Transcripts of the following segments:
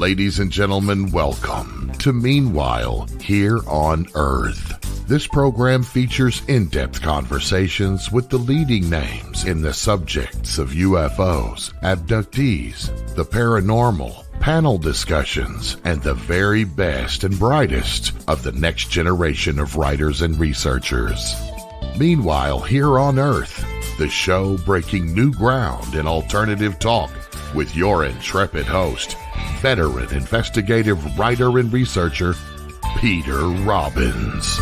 Ladies and gentlemen, welcome to Meanwhile Here on Earth. This program features in-depth conversations with the leading names in the subjects of UFOs, abductees, the paranormal, panel discussions, and the very best and brightest of the next generation of writers and researchers. Meanwhile Here on Earth, the show breaking new ground in alternative talk with your intrepid host, veteran investigative writer and researcher, Peter Robbins.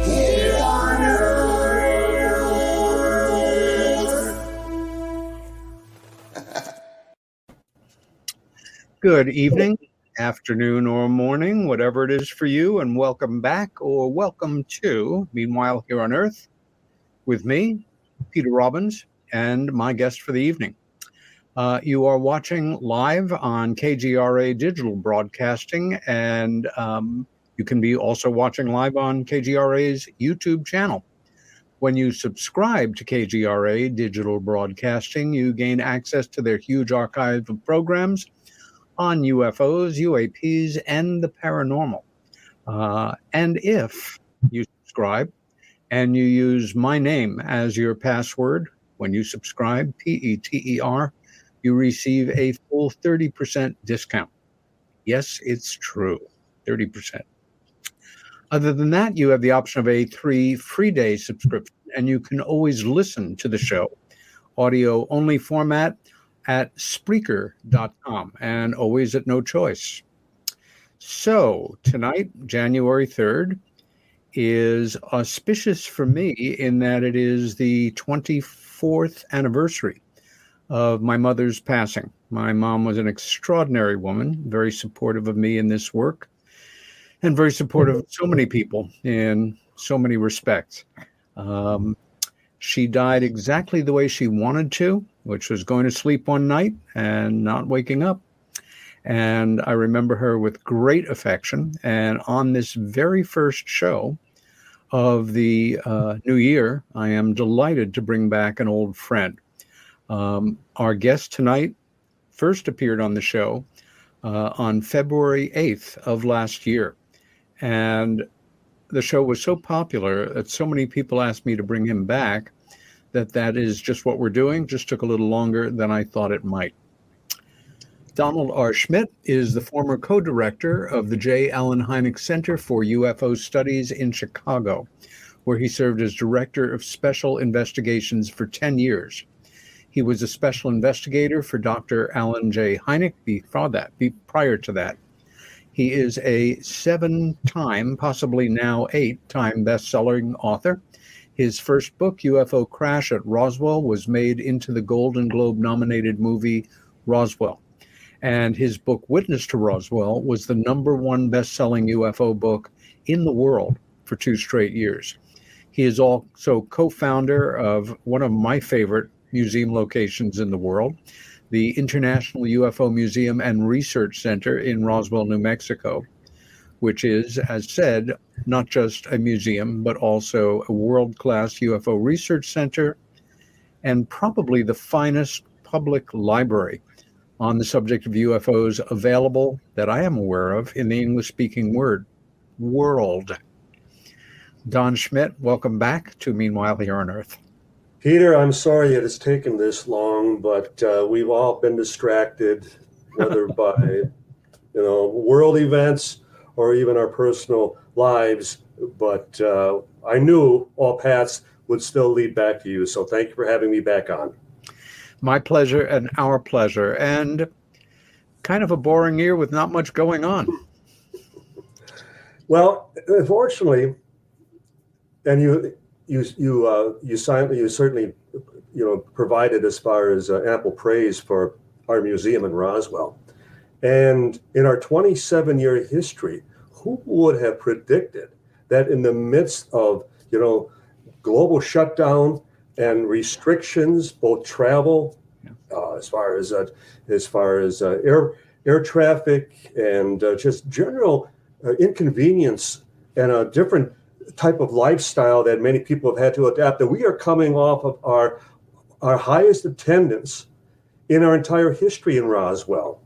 Here on Earth. Good evening, afternoon, or morning, whatever it is for you, and welcome back or welcome to Meanwhile Here on Earth with me, Peter Robbins, and my guest for the evening. You are watching live on KGRA Digital Broadcasting, and you can be also watching live on KGRA's YouTube channel. When you subscribe to KGRA Digital Broadcasting, you gain access to their huge archive of programs on UFOs, UAPs, and the paranormal. And if you subscribe and you use my name as your password, when you subscribe, PETER, you receive a full 30% discount. Yes, it's true, 30%. Other than that, you have the option of a 3 free day subscription, and you can always listen to the show, audio only format, at Spreaker.com, and always at no choice. So tonight, January 3rd, is auspicious for me in that it is the 24th anniversary of my mother's passing. My mom was an extraordinary woman, very supportive of me in this work, and very supportive of so many people in so many respects. She died exactly the way she wanted to, which was going to sleep one night and not waking up. And I remember her with great affection. And on this very first show of the new year, I am delighted to bring back an old friend. Our guest tonight first appeared on the show on February 8th of last year. And the show was so popular that so many people asked me to bring him back that is just what we're doing. Just took a little longer than I thought it might. Donald R. Schmitt is the former co-director of the J. Allen Hynek Center for UFO Studies in Chicago, where he served as director of special investigations for 10 years. He was a special investigator for Dr. Alan J. Hynek prior to that. He is a 7-time, possibly now 8-time best-selling author. His first book, UFO Crash at Roswell, was made into the Golden Globe-nominated movie Roswell. And his book, Witness to Roswell, was the #1 best-selling UFO book in the world for 2 straight years. He is also co-founder of one of my favorite museum locations in the world, the International UFO Museum and Research Center in Roswell, New Mexico, which is, as said, not just a museum, but also a world-class UFO research center and probably the finest public library on the subject of UFOs available that I am aware of in the English-speaking world. Don Schmitt, welcome back to Meanwhile Here on Earth. Peter, I'm sorry it has taken this long, but we've all been distracted, whether by world events or even our personal lives. But I knew all paths would still lead back to you. So thank you for having me back on. My pleasure and our pleasure. And kind of a boring year with not much going on. Well, unfortunately, and you certainly provided as far as ample praise for our museum in Roswell. And in our 27-year history, who would have predicted that in the midst of, global shutdown and restrictions, both travel, as far as air traffic and just general inconvenience and a different type of lifestyle that many people have had to adapt, that we are coming off of our highest attendance in our entire history in Roswell.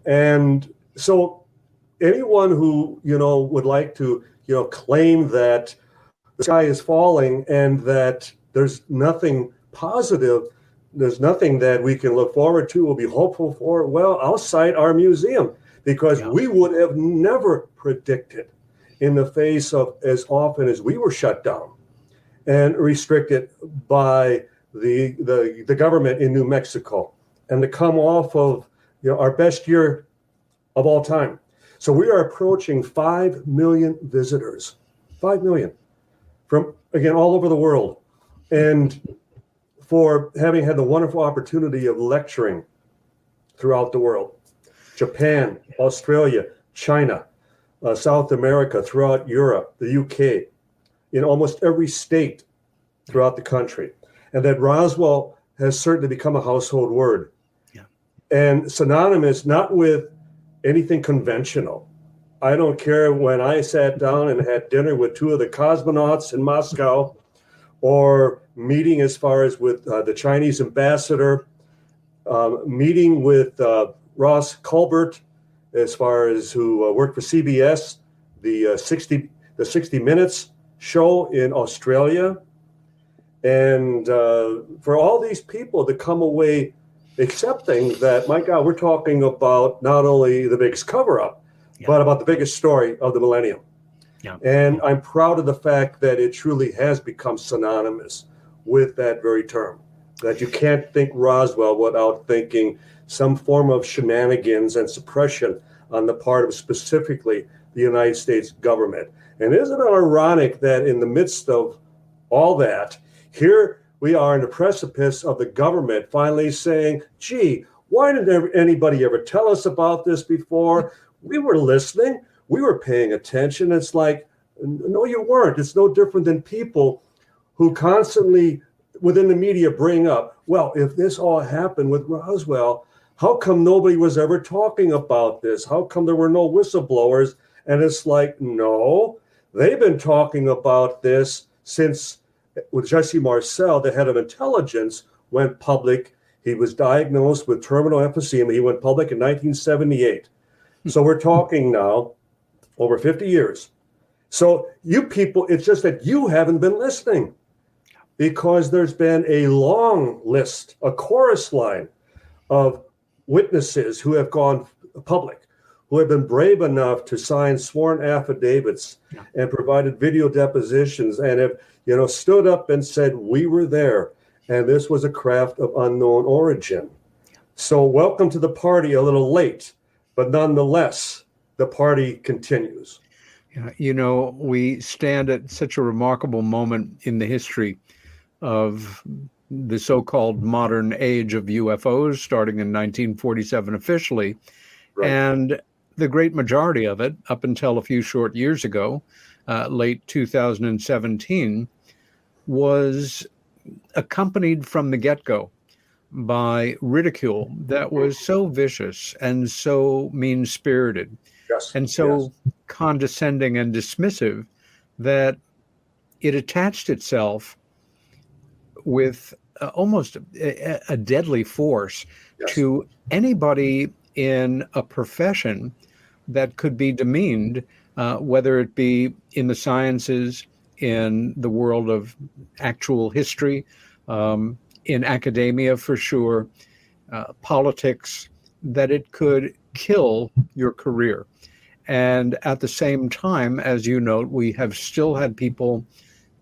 And so anyone who, would like to, claim that the sky is falling and that there's nothing positive, there's nothing that we can look forward to or be hopeful for, well, I'll cite our museum, because we would have never predicted, in the face of as often as we were shut down and restricted by the government in New Mexico, and to come off of our best year of all time. So we are approaching 5 million visitors, 5 million from, again, all over the world. And for having had the wonderful opportunity of lecturing throughout the world, Japan, Australia, China, South America, throughout Europe, the UK, in almost every state throughout the country. And that Roswell has certainly become a household word. Yeah. And synonymous not with anything conventional. I don't care when I sat down and had dinner with 2 of the cosmonauts in Moscow, or meeting as far as with the Chinese ambassador, meeting with Ross Colbert, as far as who worked for CBS, the 60 Minutes show in Australia. And for all these people to come away accepting that, my God, we're talking about not only the biggest cover-up, but about the biggest story of the millennium. Yeah. And I'm proud of the fact that it truly has become synonymous with that very term, that you can't think Roswell without thinking some form of shenanigans and suppression on the part of specifically the United States government. And isn't it ironic that in the midst of all that, here we are in the precipice of the government finally saying, gee, why didn't anybody ever tell us about this before? We were listening. We were paying attention. It's like, no, you weren't. It's no different than people who constantly within the media bring up, well, if this all happened with Roswell, how come nobody was ever talking about this? How come there were no whistleblowers? And it's like, no, they've been talking about this since with Jesse Marcel, the head of intelligence, went public. He was diagnosed with terminal emphysema. He went public in 1978. So we're talking now over 50 years. So you people, it's just that you haven't been listening, because there's been a long list, a chorus line of witnesses who have gone public, who have been brave enough to sign sworn affidavits and provided video depositions, and have stood up and said, we were there, and this was a craft of unknown origin. So welcome to the party, a little late, but nonetheless, the party continues. We stand at such a remarkable moment in the history of the so-called modern age of UFOs, starting in 1947 officially. Right. And the great majority of it, up until a few short years ago, late 2017, was accompanied from the get-go by ridicule that was so vicious and so mean-spirited, and so condescending and dismissive that it attached itself with almost a deadly force to anybody in a profession that could be demeaned, whether it be in the sciences, in the world of actual history, in academia for sure, politics, that it could kill your career. And at the same time, as you note, we have still had people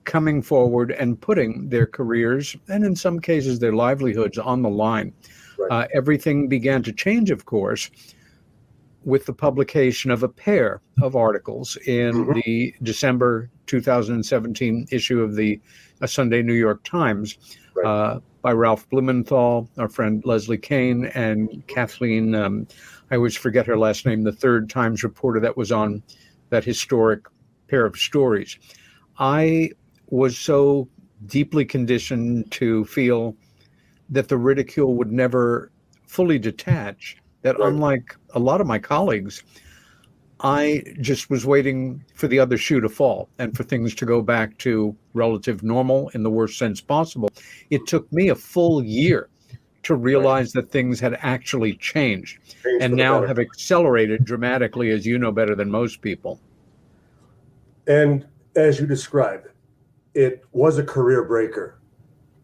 coming forward and putting their careers, and in some cases their livelihoods, on the line. Right. Everything began to change, of course, with the publication of a pair of articles in the December 2017 issue of the Sunday New York Times, by Ralph Blumenthal, our friend Leslie Kane, and Kathleen, I always forget her last name, the third Times reporter that was on that historic pair of stories. I was so deeply conditioned to feel that the ridicule would never fully detach, that unlike a lot of my colleagues, I just was waiting for the other shoe to fall and for things to go back to relative normal in the worst sense possible. It took me a full year to realize that things had actually changed and now have accelerated dramatically, as you know better than most people. And as you described, it was a career breaker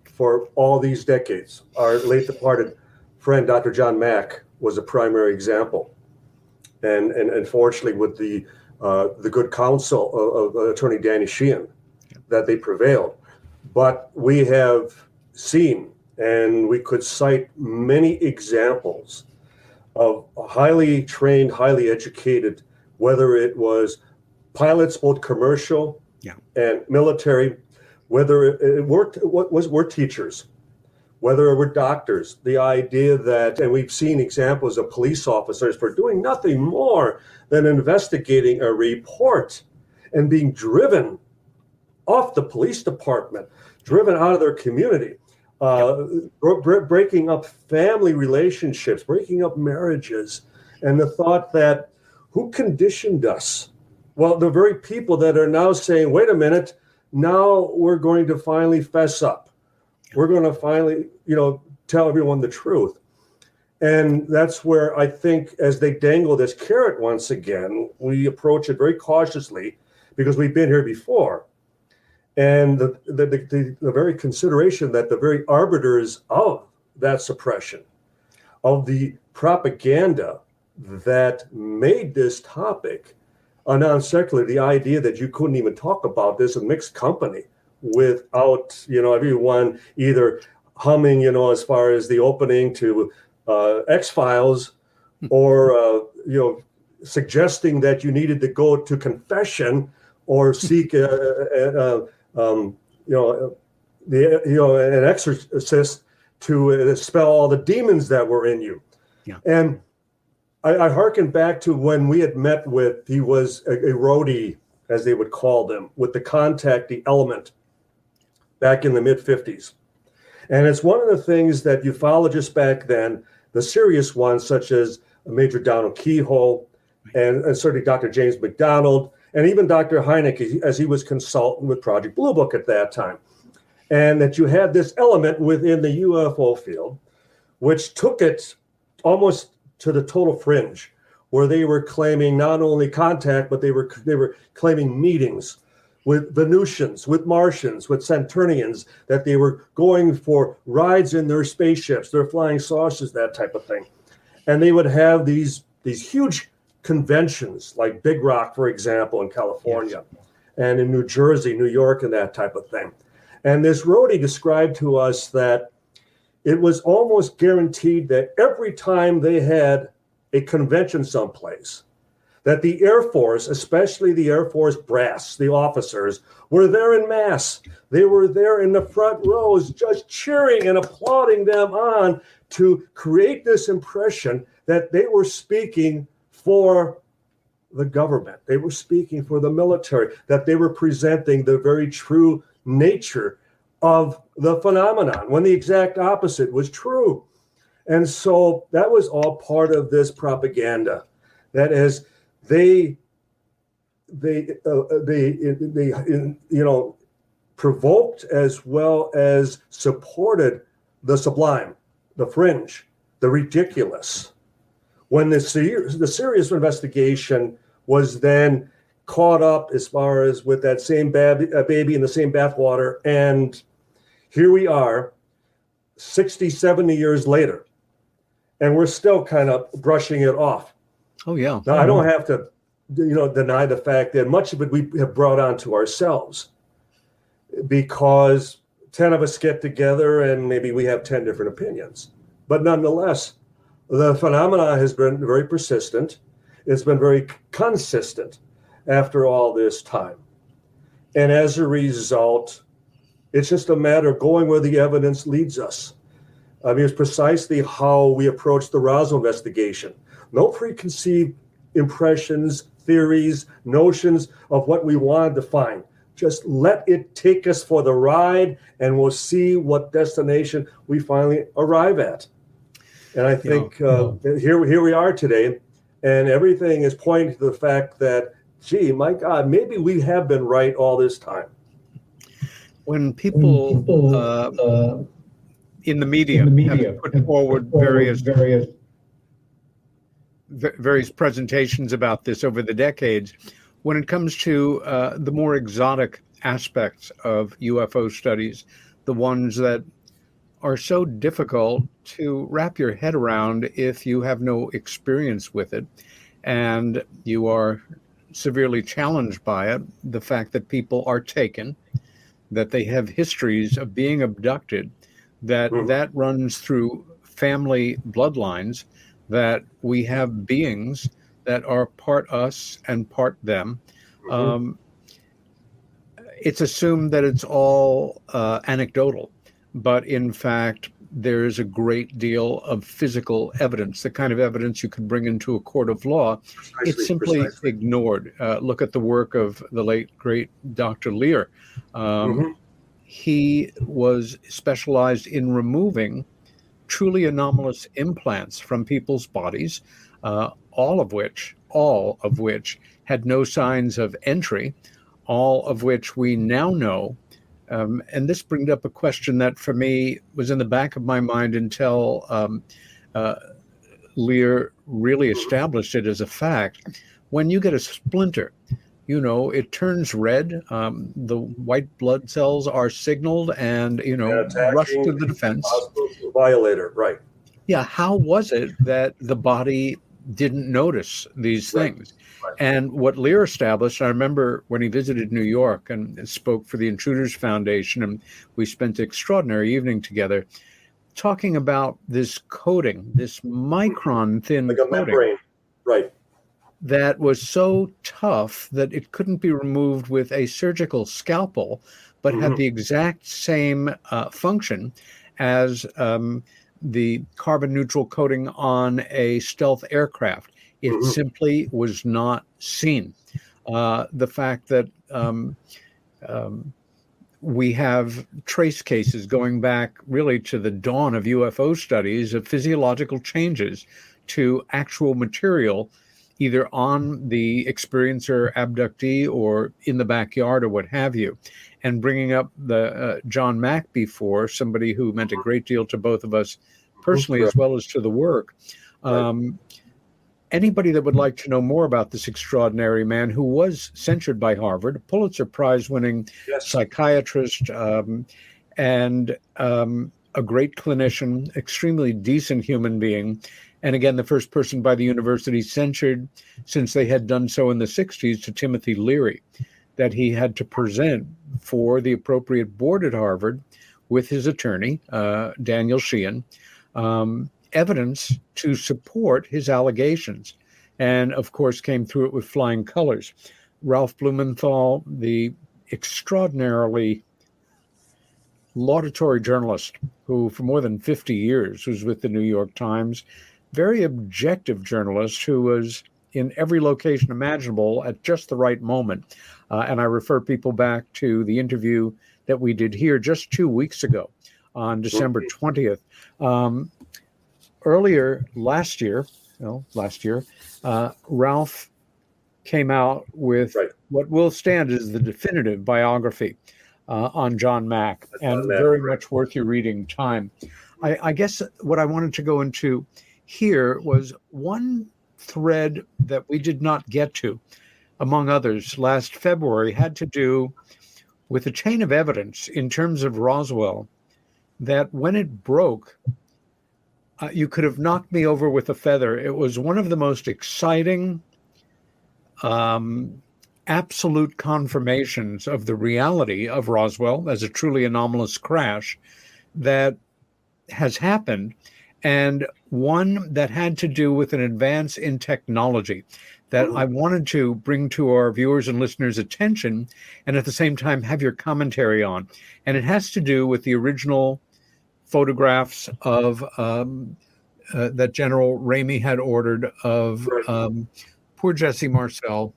for all these decades. Our late departed friend, Dr. John Mack, was a primary example. And unfortunately, with the good counsel of Attorney Danny Sheehan, that they prevailed. But we have seen, and we could cite many examples of highly trained, highly educated, whether it was pilots, both commercial and military, whether it were teachers, whether it were doctors, the idea that, and we've seen examples of police officers for doing nothing more than investigating a report and being driven off the police department, driven out of their community, breaking up family relationships, breaking up marriages, and the thought that who conditioned us? Well, the very people that are now saying, wait a minute, now we're going to finally fess up. We're going to finally, tell everyone the truth. And that's where I think as they dangle this carrot once again, we approach it very cautiously because we've been here before. And the very consideration that the very arbiters of that suppression, of the propaganda that made this topic a non secular, the idea that you couldn't even talk about this in mixed company without, everyone either humming, as far as the opening to X-Files or, suggesting that you needed to go to confession or seek an exorcist to expel all the demons that were in you. Yeah. And I hearken back to when we had met with, he was a roadie, as they would call them, with the Contact, the Element, back in the mid-50s. And it's one of the things that ufologists back then, the serious ones, such as Major Donald Keyhole, and certainly Dr. James McDonald, and even Dr. Heineke, as he was consultant with Project Blue Book at that time. And that you had this element within the UFO field, which took it almost to the total fringe, where they were claiming not only contact, but they were claiming meetings with Venusians, with Martians, with Saturnians, that they were going for rides in their spaceships, their flying saucers, that type of thing. And they would have these huge conventions, like Big Rock, for example, in California, and in New Jersey, New York, and that type of thing. And this roadie described to us that it was almost guaranteed that every time they had a convention someplace, that the Air Force, especially the Air Force brass, the officers, were there in mass. They were there in the front rows, just cheering and applauding them on to create this impression that they were speaking for the government. They were speaking for the military, that they were presenting the very true nature of the phenomenon, when the exact opposite was true. And so that was all part of this propaganda. That is, they provoked as well as supported the sublime, the fringe, the ridiculous. When the serious investigation was then caught up as far as with that same baby in the same bathwater, and here we are 60, 70 years later, and we're still kind of brushing it off. Oh, yeah. Now, I don't have to, deny the fact that much of it we have brought on to ourselves, because 10 of us get together and maybe we have 10 different opinions. But nonetheless, the phenomena has been very persistent. It's been very consistent after all this time. And as a result, it's just a matter of going where the evidence leads us. I mean, it's precisely how we approached the Roswell investigation. No preconceived impressions, theories, notions of what we wanted to find. Just let it take us for the ride, and we'll see what destination we finally arrive at. And I think here we are today, and everything is pointing to the fact that, gee, my God, maybe we have been right all this time. When people in the media have put forward various presentations about this over the decades. When it comes to the more exotic aspects of UFO studies, the ones that are so difficult to wrap your head around if you have no experience with it, and you are severely challenged by it, the fact that people are taken, that they have histories of being abducted, that runs through family bloodlines, that we have beings that are part us and part them. It's assumed that it's all anecdotal, but in fact, there is a great deal of physical evidence, the kind of evidence you could bring into a court of law. It's simply ignored. Look at the work of the late, great Dr. Lear. He was specialized in removing truly anomalous implants from people's bodies, all of which had no signs of entry, all of which we now know. And this brings up a question that for me was in the back of my mind until Lear really established it as a fact. When you get a splinter, it turns red. The white blood cells are signaled and, rush to the defense. Violator, right. Yeah. How was it that the body didn't notice these things? Right. And what Lear established, I remember when he visited New York and spoke for the Intruders Foundation, and we spent an extraordinary evening together talking about this coating, this micron thin like a coating. Membrane, right. That was so tough that it couldn't be removed with a surgical scalpel, but had the exact same function as the carbon neutral coating on a stealth aircraft. It simply was not seen. The fact that we have trace cases going back really to the dawn of UFO studies of physiological changes to actual material, either on the experiencer abductee or in the backyard or what have you. And bringing up the John Mack before, somebody who meant a great deal to both of us personally as well as to the work. Anybody that would like to know more about this extraordinary man who was censured by Harvard, a Pulitzer Prize-winning psychiatrist and a great clinician, extremely decent human being, and again, the first person by the university censured since they had done so in the 60s to Timothy Leary, that he had to present for the appropriate board at Harvard with his attorney, Daniel Sheehan, evidence to support his allegations, and of course came through it with flying colors. Ralph Blumenthal, the extraordinarily laudatory journalist who for more than 50 years was with the New York Times, very objective journalist who was in every location imaginable at just the right moment. And I refer people back to the interview that we did here just 2 weeks ago on December 20th. Earlier last year, Ralph came out with what will stand as the definitive biography on John Mack, and very much worth your reading time. I guess what I wanted to go into here was one thread that we did not get to, among others, last February, had to do with a chain of evidence in terms of Roswell that when it broke, you could have knocked me over with a feather. It was one of the most exciting, absolute confirmations of the reality of Roswell as a truly anomalous crash that has happened, and one that had to do with an advance in technology that I wanted to bring to our viewers and listeners' attention, and at the same time have your commentary on. And it has to do with the original photographs of that General Ramey had ordered of poor Jesse Marcel,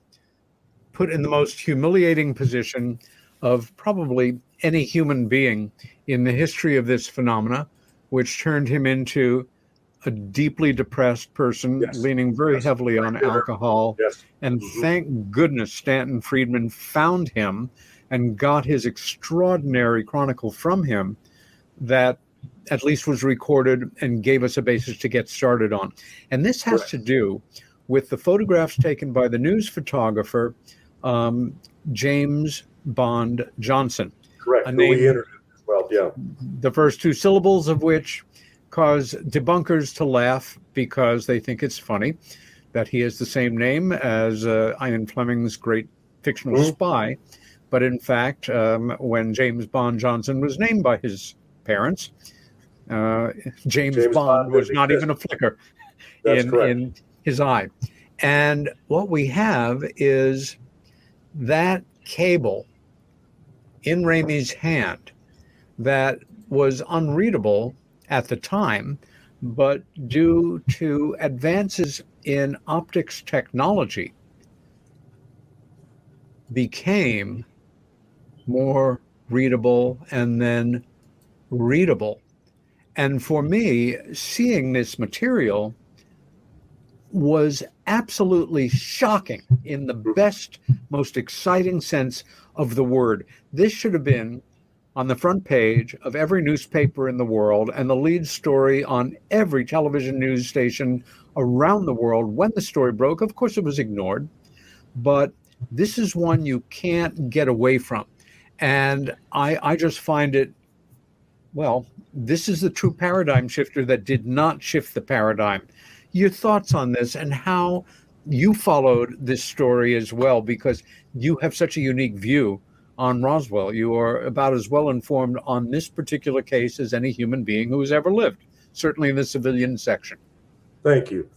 put in the most humiliating position of probably any human being in the history of this phenomena, which turned him into a deeply depressed person, leaning very heavily on alcohol. And thank goodness Stanton Friedman found him and got his extraordinary chronicle from him that at least was recorded and gave us a basis to get started on. And this has to do with the photographs taken by the news photographer, James Bond Johnson. Correct. A Who we name, introduced as well, yeah. the first two syllables of which cause debunkers to laugh because they think it's funny that he has the same name as Ian Fleming's great fictional spy. But in fact, when James Bond Johnson was named by his parents, James Bond was not even a flicker in his eye. And what we have is that cable in Ramey's hand that was unreadable at the time, but due to advances in optics technology, became more readable and then readable. And for me, seeing this material was absolutely shocking in the best, most exciting sense of the word. This should have been on the front page of every newspaper in the world and the lead story on every television news station around the world when the story broke. Of course, it was ignored, but this is one you can't get away from. And I just find it, well, this is the true paradigm shifter that did not shift the paradigm. Your thoughts on this and how you followed this story as well, because you have such a unique view on Roswell. You are about as well informed on this particular case as any human being who has ever lived, certainly in the civilian section. Thank you.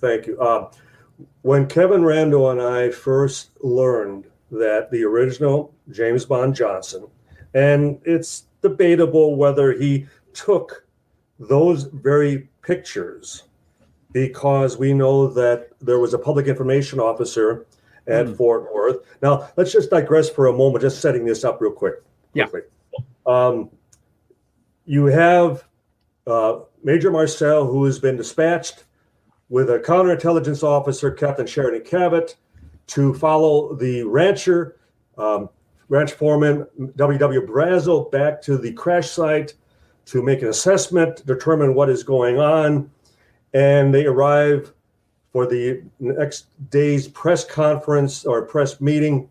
When Kevin Rando and I first learned that the original James Bond Johnson, and it's debatable whether he took those very pictures, because we know that there was a public information officer at Fort Worth. Now, let's just digress for a moment, just setting this up real quick. Yeah. You have Major Marcel, who has been dispatched with a counterintelligence officer, Captain Sheridan Cabot, to follow the rancher, ranch foreman W.W. Brazel, back to the crash site to make an assessment, determine what is going on. And they arrive for the next day's press conference or press meeting,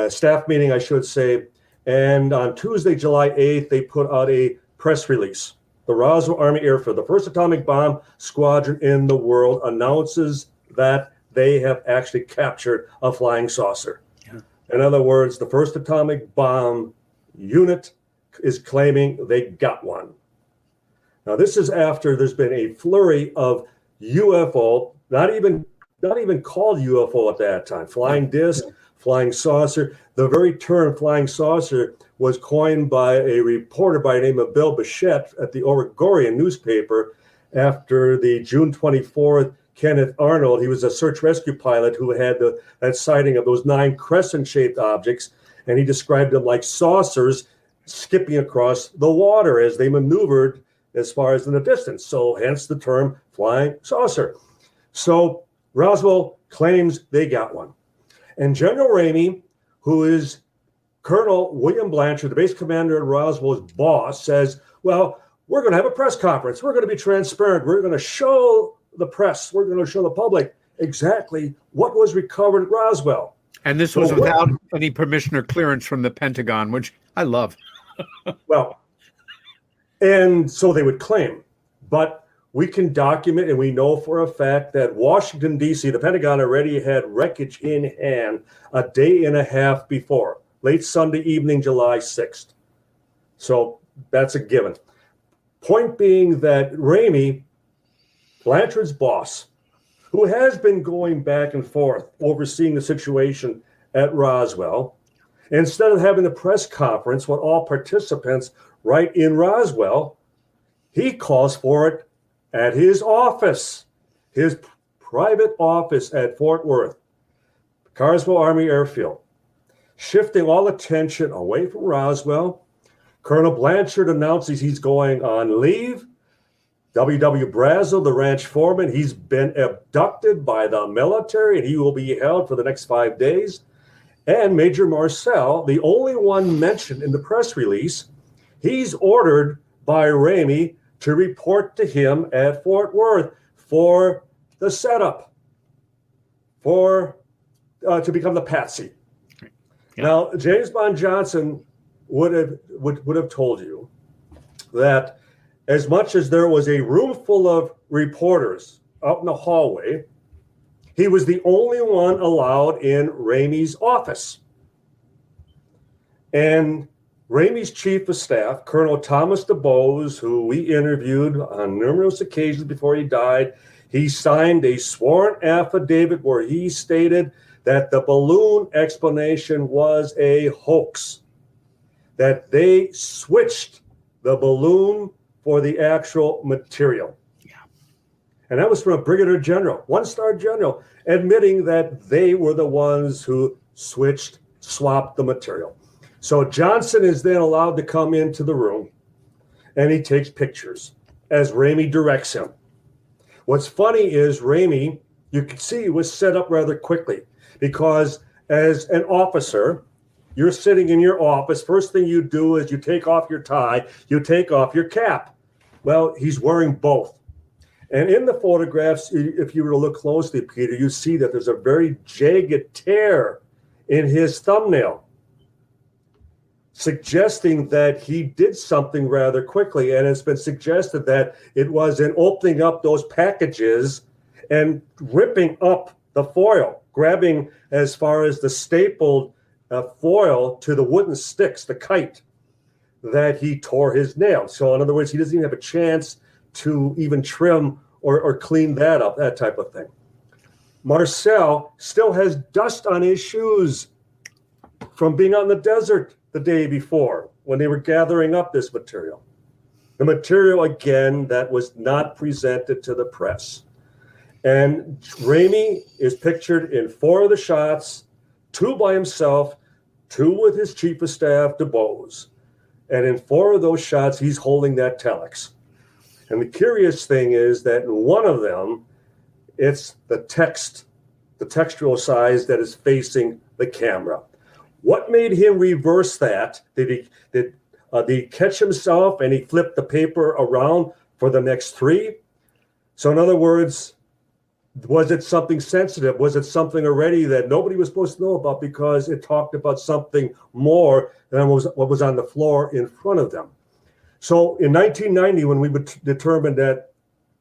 staff meeting, I should say. And on Tuesday, July 8th, they put out a press release. The Roswell Army Airfield, the first atomic bomb squadron in the world, announces that they have actually captured a flying saucer. Yeah. In other words, the first atomic bomb unit is claiming they got one. Now, this is after there's been a flurry of UFO, not even called UFO at that time, flying disc, flying saucer. The very term flying saucer was coined by a reporter by the name of Bill Bichette at the Oregonian newspaper after the June 24th Kenneth Arnold. He was a search rescue pilot who had that sighting of those 9 crescent-shaped objects, and he described them like saucers skipping across the water as they maneuvered as far as in the distance. So hence the term flying saucer. So Roswell claims they got one. And General Ramey, who is Colonel William Blanchard, the base commander at Roswell's boss, says, well, we're going to have a press conference. We're going to be transparent. We're going to show the press. We're going to show the public exactly what was recovered at Roswell. And this was without any permission or clearance from the Pentagon, which I love. Well, and so they would claim, but we can document and we know for a fact that Washington, D.C., the Pentagon already had wreckage in hand a day and a half before, late Sunday evening, July 6th. So that's a given. Point being that Ramey, Blanchard's boss, who has been going back and forth overseeing the situation at Roswell, instead of having the press conference with all participants right in Roswell, he calls for it at his office, his private office at Fort Worth, Carswell Army Airfield, shifting all attention away from Roswell. Colonel Blanchard announces he's going on leave. W.W. Brazel, the ranch foreman, he's been abducted by the military and he will be held for the next 5 days. And Major Marcel, the only one mentioned in the press release, he's ordered by Ramey to report to him at Fort Worth for the setup, for to become the patsy. Yeah. Now, James Bond Johnson would have told you that as much as there was a room full of reporters out in the hallway, he was the only one allowed in Ramey's office. And Ramey's chief of staff, Colonel Thomas DuBose, who we interviewed on numerous occasions before he died, he signed a sworn affidavit where he stated that the balloon explanation was a hoax, that they switched the balloon for the actual material. Yeah. And that was from a brigadier general, one-star general, admitting that they were the ones who swapped the material. So Johnson is then allowed to come into the room, and he takes pictures as Ramey directs him. What's funny is Ramey, you can see, was set up rather quickly, because as an officer, you're sitting in your office. First thing you do is you take off your tie, you take off your cap. Well, he's wearing both. And in the photographs, if you were to look closely, Peter, you see that there's a very jagged tear in his thumbnail, suggesting that he did something rather quickly. And it's been suggested that it was in opening up those packages and ripping up the foil, grabbing as far as the stapled foil to the wooden sticks, the kite, that he tore his nail. So in other words, he doesn't even have a chance to even trim or clean that up, that type of thing. Marcel still has dust on his shoes from being out in the desert the day before when they were gathering up this material. The material, again, that was not presented to the press. And Ramey is pictured in 4 of the shots, 2 by himself, 2 with his chief of staff, DuBose. And in 4 of those shots, he's holding that telex. And the curious thing is that in one of them, it's the textual size that is facing the camera. What made him reverse that? Did he catch himself and he flipped the paper around for the next 3? So in other words, was it something sensitive? Was it something already that nobody was supposed to know about because it talked about something more than what was on the floor in front of them? So in 1990, when we determined that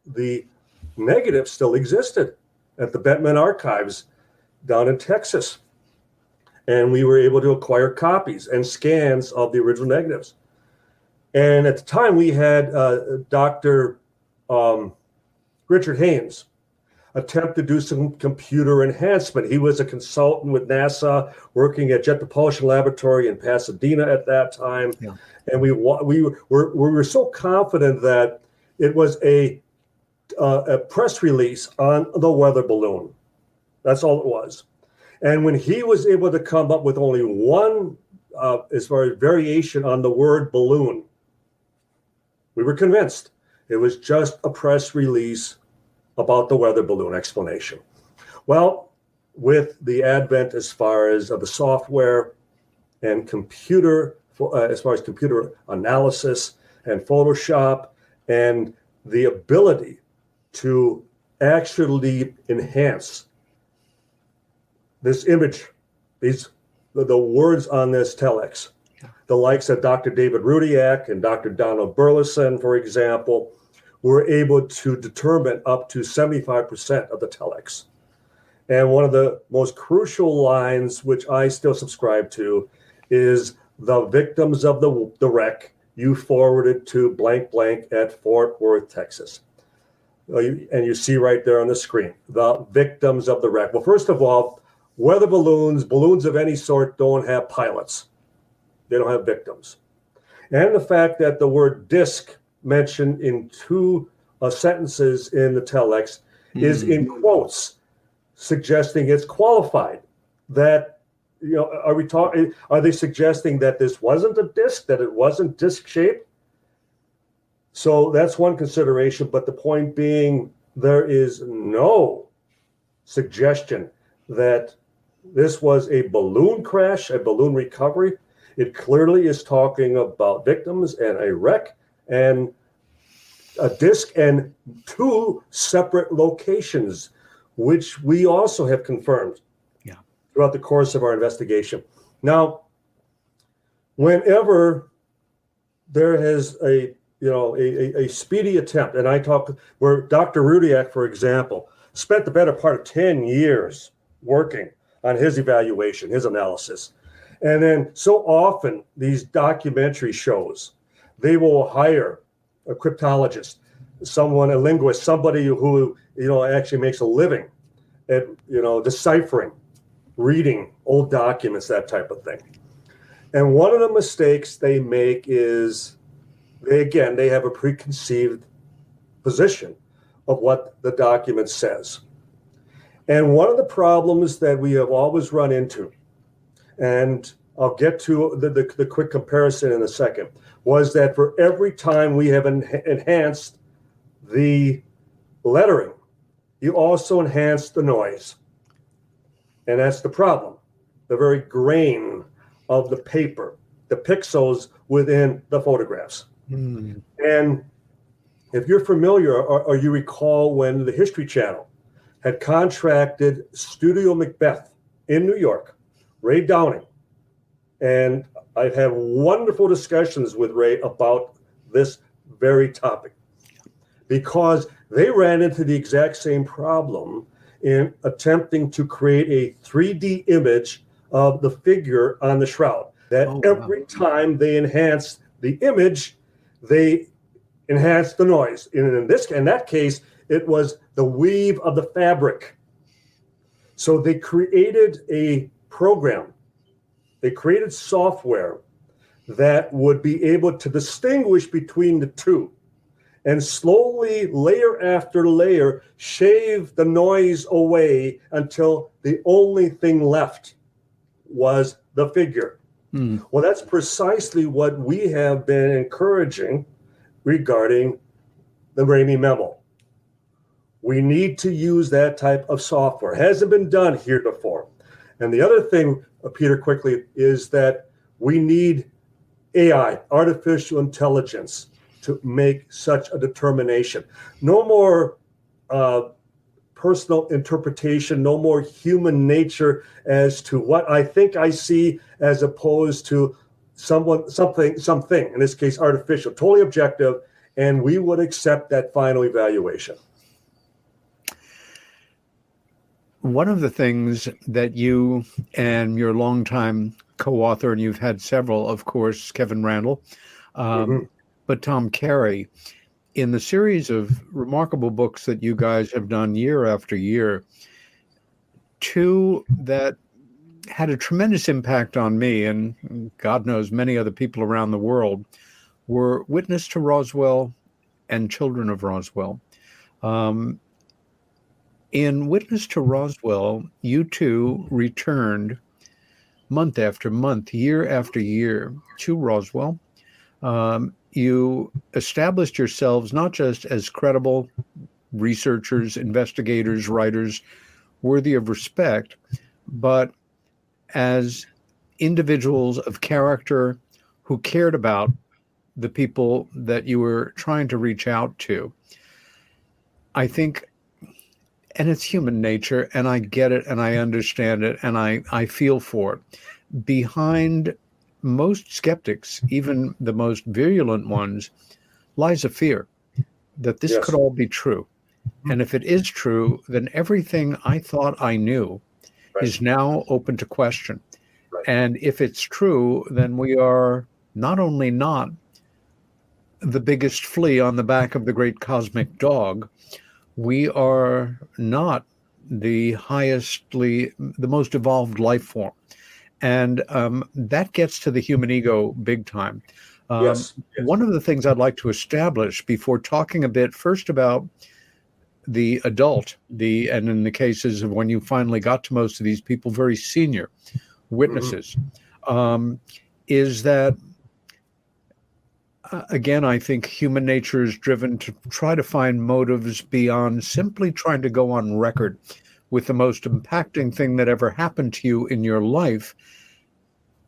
the negative still existed at the Bettman Archives down in Texas, and we were able to acquire copies and scans of the original negatives. And at the time, we had Dr. Richard Haynes attempt to do some computer enhancement. He was a consultant with NASA working at Jet Propulsion Laboratory in Pasadena at that time. Yeah. And we were so confident that it was a press release on the weather balloon. That's all it was. And when he was able to come up with only one, as far as variation on the word balloon, we were convinced it was just a press release about the weather balloon explanation. Well, with the advent as far as of the software and computer, as far as computer analysis and Photoshop, and the ability to actually enhance this image, the words on this telex, the likes of Dr. David Rudiak and Dr. Donald Burleson, for example, were able to determine up to 75% of the telex. And one of the most crucial lines, which I still subscribe to, is the victims of the wreck you forwarded to blank blank at Fort Worth, Texas. And you see right there on the screen, the victims of the wreck. Well, first of all, weather balloons of any sort don't have pilots. They don't have victims. And the fact that the word disc mentioned in 2 sentences in the telex is in quotes, suggesting it's qualified. That, you know, are they suggesting that this wasn't a disc, that it wasn't disc shaped? So that's one consideration. But the point being, there is no suggestion that this was a balloon crash, a balloon recovery. It clearly is talking about victims and a wreck. And a disc and two separate locations, which we also have confirmed throughout the course of our investigation. Now, whenever there is a speedy attempt, and I talk where Dr. Rudiak, for example, spent the better part of 10 years working on his evaluation, his analysis. And then so often these documentary shows, they will hire a cryptologist, someone, a linguist, somebody who, actually makes a living at, deciphering, reading old documents, that type of thing. And one of the mistakes they make is they have a preconceived position of what the document says. And one of the problems that we have always run into, and I'll get to the quick comparison in a second, was that for every time we have enhanced the lettering, you also enhance the noise. And that's the problem. The very grain of the paper, the pixels within the photographs. Mm. And if you're familiar or you recall when the History Channel had contracted Studio Macbeth in New York, Ray Downing, and I've had wonderful discussions with Ray about this very topic because they ran into the exact same problem in attempting to create a 3D image of the figure on the shroud. That every time they enhanced the image, they enhanced the noise. In that case, it was the weave of the fabric. So they created a program. They created software that would be able to distinguish between the two and slowly, layer after layer, shave the noise away until the only thing left was the figure. Mm. Well, that's precisely what we have been encouraging regarding the Ramey memo. We need to use that type of software. It hasn't been done heretofore. And the other thing, Peter, quickly, is that we need AI, artificial intelligence, to make such a determination. No more personal interpretation, no more human nature as to what I think I see, as opposed to something, in this case, artificial, totally objective, and we would accept that final evaluation. One of the things that you and your longtime co-author, and you've had several, of course, Kevin Randall, but Tom Carey, in the series of remarkable books that you guys have done year after year, two that had a tremendous impact on me, and God knows many other people around the world, were Witness to Roswell and Children of Roswell. In Witness to Roswell, you two returned month after month, year after year to Roswell. You established yourselves not just as credible researchers, investigators, writers, worthy of respect, but as individuals of character who cared about the people that you were trying to reach out to. I think, and it's human nature, and I get it, and I understand it, and I feel for it. Behind most skeptics, even the most virulent ones, lies a fear that this could all be true. And if it is true, then everything I thought I knew is now open to question. And if it's true, then we are not only not the biggest flea on the back of the great cosmic dog, we are not the most evolved life form. And that gets to the human ego big time. Yes. One of the things I'd like to establish before talking a bit first about the adult, and in the cases of when you finally got to most of these people, very senior witnesses, is that, again, I think human nature is driven to try to find motives beyond simply trying to go on record with the most impacting thing that ever happened to you in your life.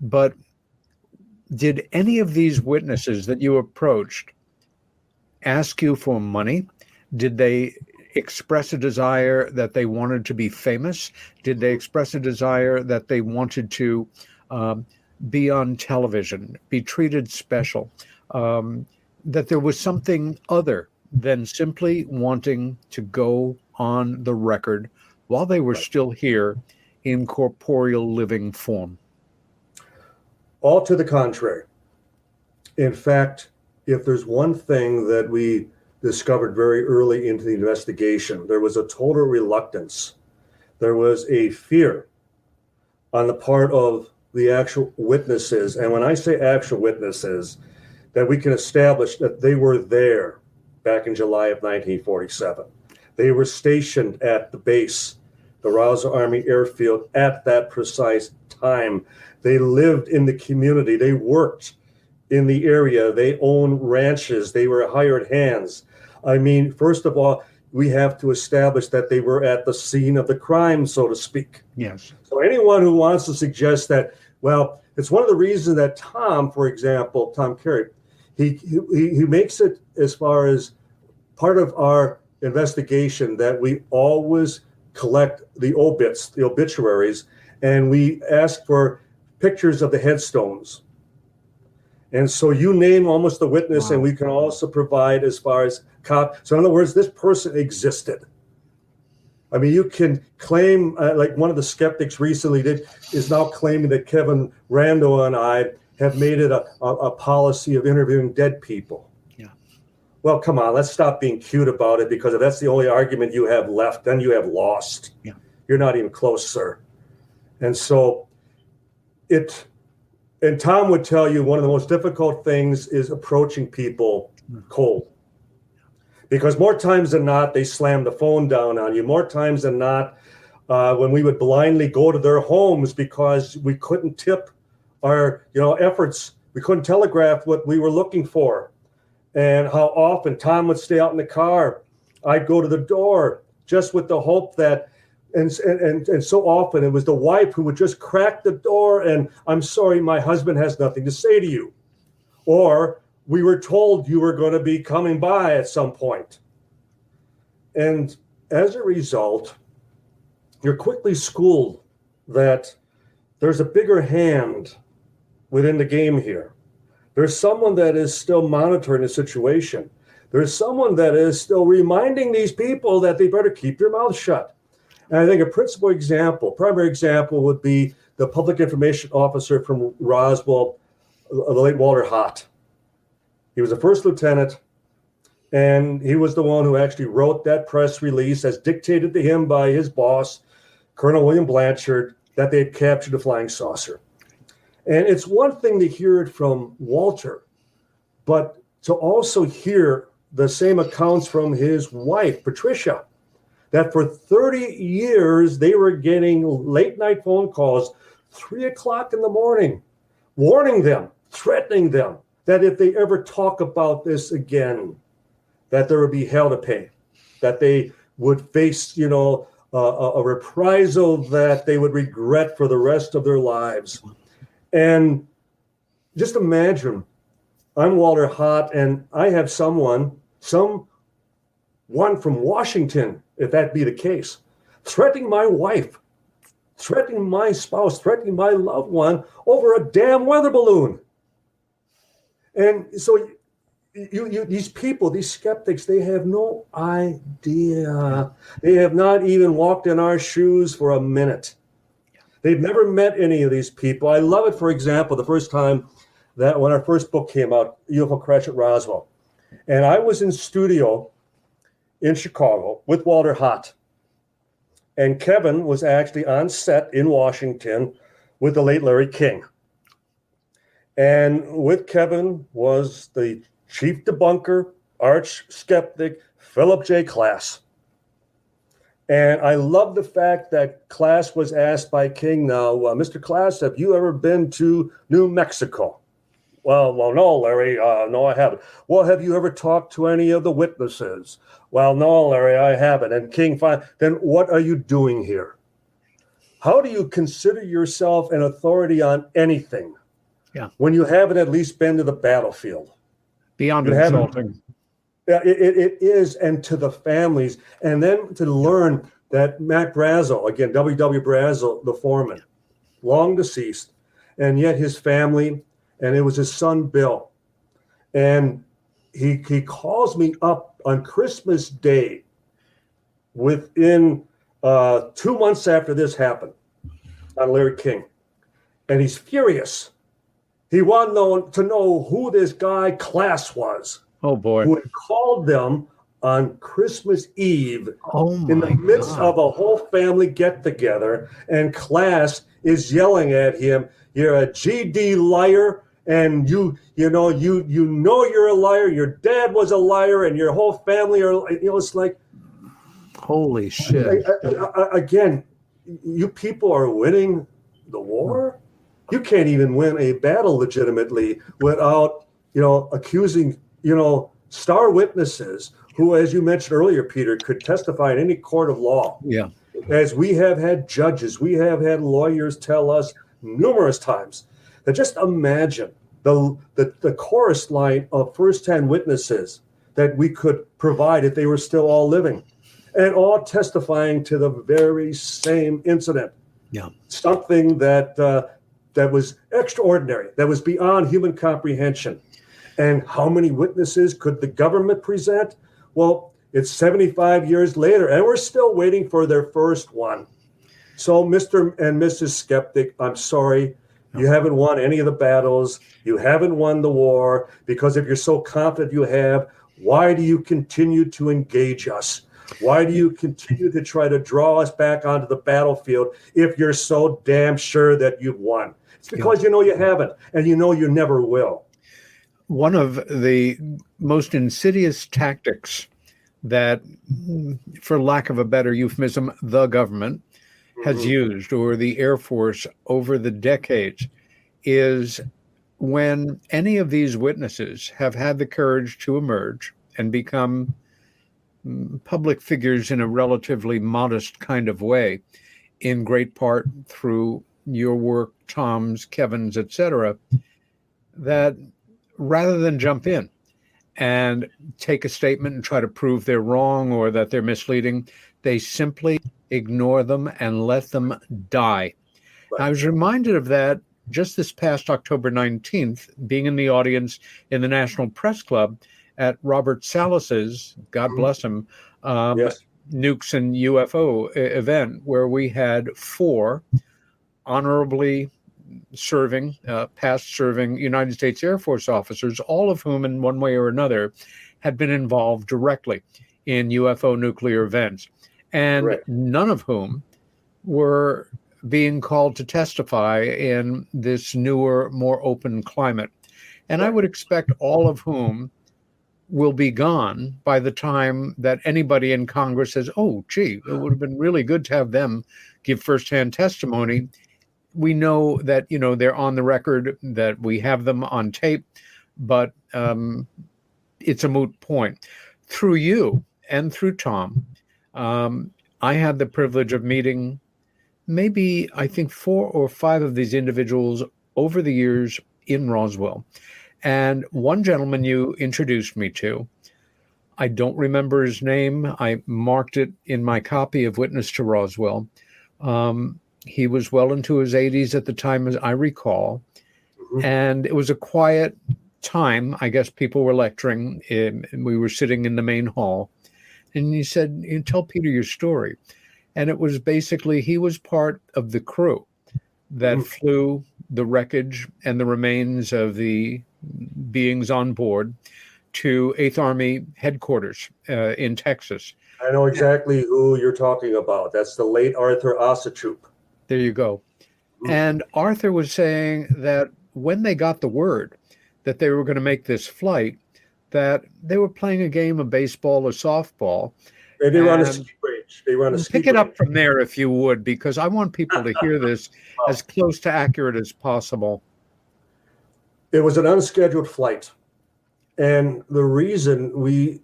But did any of these witnesses that you approached ask you for money? Did they express a desire that they wanted to be famous? Did they express a desire that they wanted to be on television, be treated special? That there was something other than simply wanting to go on the record while they were still here in corporeal living form? All to the contrary. In fact, if there's one thing that we discovered very early into the investigation, there was a total reluctance. There was a fear on the part of the actual witnesses. And when I say actual witnesses, that we can establish that they were there back in July of 1947. They were stationed at the base, the Rouser Army Airfield, at that precise time. They lived in the community. They worked in the area. They owned ranches. They were hired hands. I mean, first of all, we have to establish that they were at the scene of the crime, so to speak. Yes. So anyone who wants to suggest that, well, it's one of the reasons that Tom, for example, Tom Carey, he makes it as far as part of our investigation that we always collect the obits, the obituaries, and we ask for pictures of the headstones. And so you name almost the witness, and we can also provide as far as so in other words, this person existed. I mean, you can claim, like one of the skeptics recently is now claiming that Kevin Rando and I have made it a policy of interviewing dead people. Yeah. Well, come on, let's stop being cute about it, because if that's the only argument you have left, then you have lost. Yeah. You're not even close, sir. And so and Tom would tell you one of the most difficult things is approaching people cold. Because more times than not, they slam the phone down on you. More times than not, when we would blindly go to their homes because we couldn't tip our efforts, we couldn't telegraph what we were looking for. And how often Tom would stay out in the car. I'd go to the door just with the hope that, and so often it was the wife who would just crack the door and, "I'm sorry, my husband has nothing to say to you." Or, "We were told you were going to be coming by at some point." And as a result, you're quickly schooled that there's a bigger hand within the game here. There's someone that is still monitoring the situation. There's someone that is still reminding these people that they better keep their mouths shut. And I think a primary example would be the public information officer from Roswell, the late Walter Hott. He was a first lieutenant, and he was the one who actually wrote that press release as dictated to him by his boss, Colonel William Blanchard, that they had captured a flying saucer. And it's one thing to hear it from Walter, but to also hear the same accounts from his wife, Patricia, that for 30 years they were getting late night phone calls, 3 o'clock in the morning, warning them, threatening them, that if they ever talk about this again, that there would be hell to pay, that they would face, a reprisal that they would regret for the rest of their lives. And just imagine, I'm Walter Hott, and I have someone from Washington, if that be the case, threatening my wife, threatening my spouse, threatening my loved one over a damn weather balloon. And so these people, these skeptics, they have no idea. They have not even walked in our shoes for a minute. They've never met any of these people. I love it, for example, the first time that when our first book came out, UFO Crash at Roswell. And I was in studio in Chicago with Walter Hott. And Kevin was actually on set in Washington with the late Larry King. And with Kevin was the chief debunker, arch skeptic, Philip J. Klass. And I love the fact that Klass was asked by King, now, Mr. Klass, have you ever been to New Mexico? Well, no, Larry, no, I haven't. Well, have you ever talked to any of the witnesses? Well, no, Larry, I haven't. And King, fine. Then what are you doing here? How do you consider yourself an authority on anything when you haven't at least been to the battlefield? Beyond insulting. Yeah, it is, and to the families, and then to learn that Mac Brazel, again, W.W. Brazel, the foreman, long deceased, and yet his family, and it was his son Bill, and he calls me up on Christmas Day, within 2 months after this happened, on Larry King, and he's furious. He wanted to know who this guy Class was. Oh boy. Who had called them on Christmas Eve in the midst God. of a whole family get together, and Class is yelling at him, "You're a GD liar, and you know you're a liar. Your dad was a liar, and your whole family are." It's like, holy shit. Again, you people are winning the war. You can't even win a battle legitimately without accusing star witnesses who, as you mentioned earlier, Peter, could testify in any court of law. Yeah. As we have had judges, we have had lawyers tell us numerous times that just imagine the chorus line of firsthand witnesses that we could provide if they were still all living, and all testifying to the very same incident. Yeah. Something that was extraordinary, that was beyond human comprehension. And how many witnesses could the government present? Well, it's 75 years later, and we're still waiting for their first one. So, Mr. and Mrs. Skeptic, I'm sorry, you haven't won any of the battles. You haven't won the war, because if you're so confident you have, why do you continue to engage us? Why do you continue to try to draw us back onto the battlefield if you're so damn sure that you've won? It's because you haven't, and you never will. One of the most insidious tactics that, for lack of a better euphemism, the government has used, or the Air Force over the decades, is when any of these witnesses have had the courage to emerge and become public figures in a relatively modest kind of way, in great part through your work, Tom's, Kevin's, etc., that rather than jump in and take a statement and try to prove they're wrong or that they're misleading, they simply ignore them and let them die. Right. I was reminded of that just this past October 19th, being in the audience in the National Press Club at Robert Salas's, God bless him, Nukes and UFO event, where we had 4 honorably serving, past serving United States Air Force officers, all of whom in one way or another had been involved directly in UFO nuclear events, and none of whom were being called to testify in this newer, more open climate. And I would expect all of whom will be gone by the time that anybody in Congress says, oh, gee, it would have been really good to have them give firsthand testimony. We know that, they're on the record, that we have them on tape, but it's a moot point. Through you and through Tom, I had the privilege of meeting maybe, I think, 4 or 5 of these individuals over the years in Roswell. And one gentleman you introduced me to, I don't remember his name. I marked it in my copy of Witness to Roswell. He was well into his 80s at the time, as I recall. And it was a quiet time. I guess people were lecturing. We were sitting in the main hall. And he said, tell Peter your story. And it was basically, he was part of the crew that flew the wreckage and the remains of the beings on board to 8th Army headquarters in Texas. I know exactly who you're talking about. That's the late Arthur Osachuk. There you go. And Arthur was saying that when they got the word that they were going to make this flight, that they were playing a game of baseball or softball. They were on a ski range. They were on a ski range. Pick it up from there, if you would, because I want people to hear this as close to accurate as possible. It was an unscheduled flight. And the reason we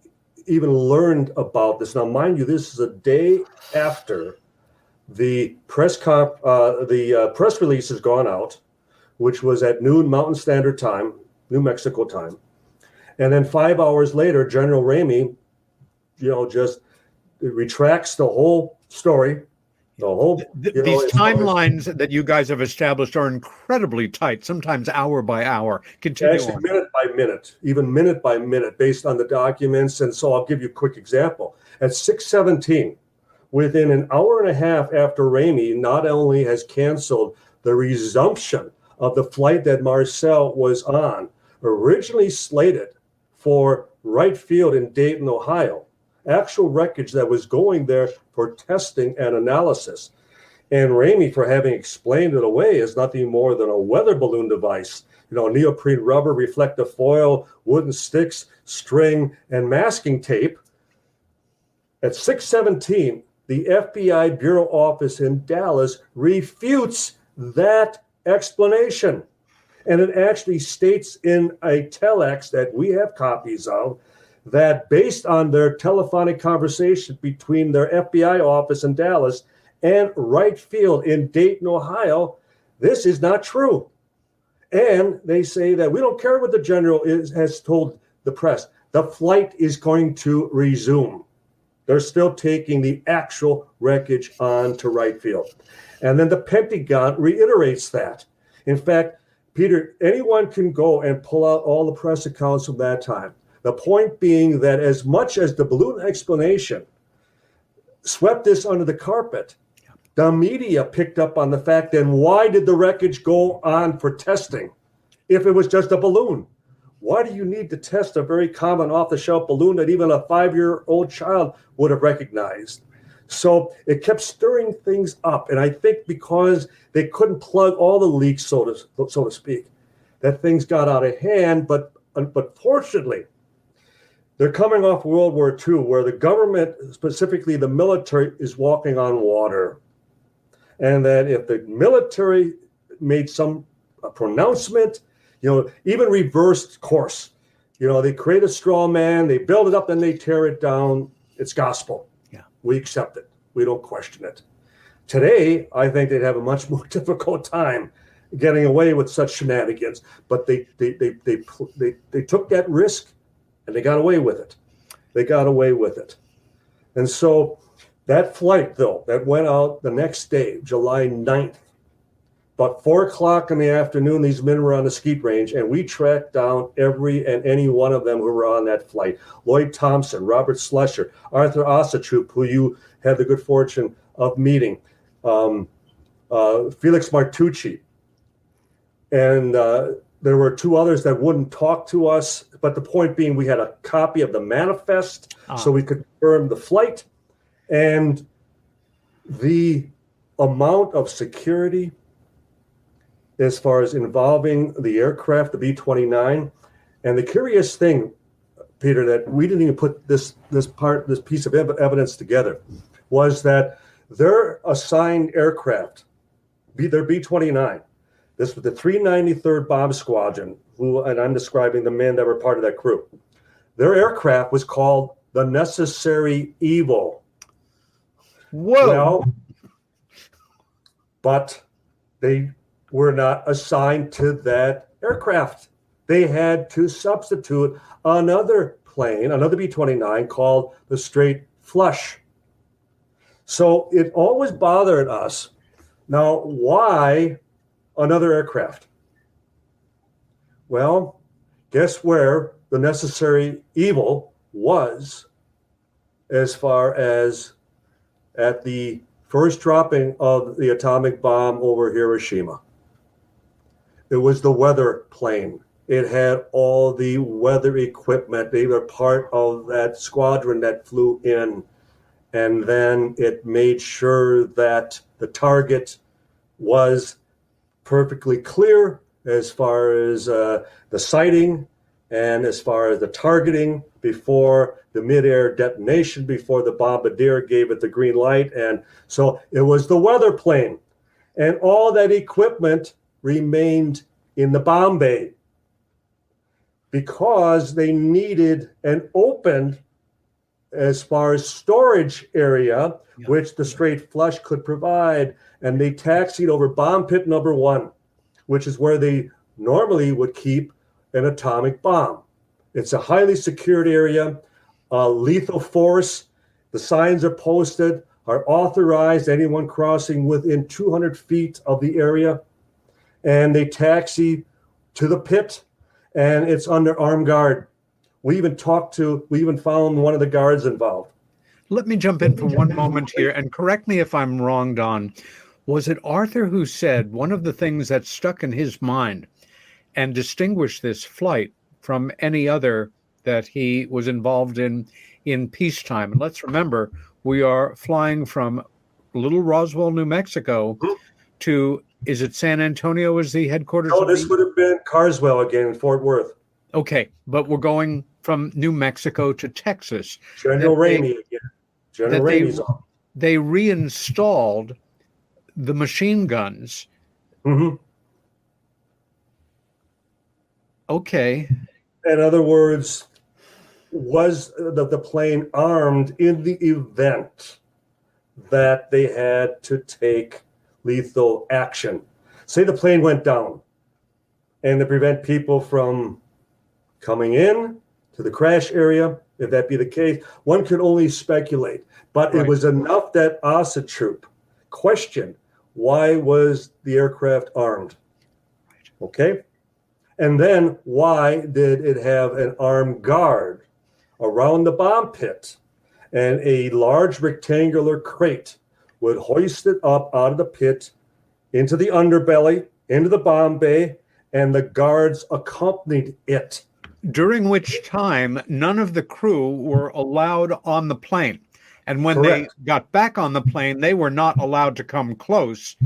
even learned about this, now mind you, this is a day after the press release has gone out, which was at noon Mountain Standard Time, New Mexico time. And then 5 hours later, General Ramey, just retracts the whole story. The whole These timelines that you guys have established are incredibly tight, sometimes hour by hour. Continue actually on. minute by minute, even minute by minute, based on the documents. And so I'll give you a quick example. At 6:17, within an hour and a half after Ramey not only has canceled the resumption of the flight that Marcel was on, originally slated for Wright Field in Dayton, Ohio, actual wreckage that was going there for testing and analysis. And Ramey, for having explained it away, is nothing more than a weather balloon device. Neoprene rubber, reflective foil, wooden sticks, string, and masking tape. At 6:17, the FBI Bureau office in Dallas refutes that explanation. And it actually states in a telex that we have copies of that based on their telephonic conversation between their FBI office in Dallas and Wright Field in Dayton, Ohio, this is not true. And they say that we don't care what the general has told the press. The flight is going to resume. They're still taking the actual wreckage on to Wright Field. And then the Pentagon reiterates that. In fact, Peter, anyone can go and pull out all the press accounts from that time. The point being that as much as the balloon explanation swept this under the carpet, the media picked up on the fact, then why did the wreckage go on for testing if it was just a balloon? Why do you need to test a very common off-the-shelf balloon that even a 5-year-old child would have recognized? So it kept stirring things up. And I think because they couldn't plug all the leaks, so to speak, that things got out of hand. But fortunately, they're coming off World War II, where the government, specifically the military, is walking on water. And that if the military made some pronouncement, even reversed course, they create a straw man, they build it up, then they tear it down. It's gospel. Yeah. We accept it. We don't question it. Today, I think they'd have a much more difficult time getting away with such shenanigans. But they took that risk, and they got away with it. They got away with it. And so that flight, though, that went out the next day, July 9th, about 4 o'clock in the afternoon, these men were on the skeet range, and we tracked down every and any one of them who were on that flight. Lloyd Thompson, Robert Slusher, Arthur Osatroop, who you had the good fortune of meeting, Felix Martucci. And there were 2 others that wouldn't talk to us. But the point being, we had a copy of the manifest so we could confirm the flight. And the amount of security as far as involving the aircraft, the B-29. And the curious thing, Peter, that we didn't even put this piece of evidence together, was that their assigned aircraft, their B-29, this was the 393rd Bomb Squadron, and I'm describing the men that were part of that crew. Their aircraft was called the Necessary Evil. Whoa! Well, but they were not assigned to that aircraft. They had to substitute another plane, another B-29 called the Straight Flush. So it always bothered us. Now, why another aircraft? Well, guess where the Necessary Evil was as far as at the first dropping of the atomic bomb over Hiroshima. It was the weather plane. It had all the weather equipment. They were part of that squadron that flew in. And then it made sure that the target was perfectly clear as far as the sighting and as far as the targeting before the midair detonation, before the bombardier gave it the green light. And so it was the weather plane. And all that equipment remained in the bomb bay because they needed an open, as far as storage area, which the Straight Flush could provide. And they taxied over bomb pit number 1, which is where they normally would keep an atomic bomb. It's a highly secured area, lethal force. The signs are posted, are authorized anyone crossing within 200 feet of the area. And they taxi to the pit, and it's under armed guard. We even found one of the guards involved. Let me jump in for one moment here and correct me if I'm wrong, Don. Was it Arthur who said one of the things that stuck in his mind and distinguished this flight from any other that he was involved in peacetime? And let's remember, we are flying from Little Roswell, New Mexico to, is it San Antonio as the headquarters? No, this would have been Carswell again in Fort Worth. Okay, but we're going from New Mexico to Texas. General Ramey again. General Ramey's on. They reinstalled the machine guns. Mm-hmm. Okay. In other words, was the plane armed in the event that they had to take lethal action? Say the plane went down and to prevent people from coming in to the crash area, if that be the case, one could only speculate. But It was enough that OSA troop questioned, why was the aircraft armed? Okay? And then why did it have an armed guard around the bomb pit? And a large rectangular crate would hoist it up out of the pit into the underbelly, into the bomb bay, and the guards accompanied it. During which time, none of the crew were allowed on the plane. And when Correct. they got back on the plane, they were not allowed to come close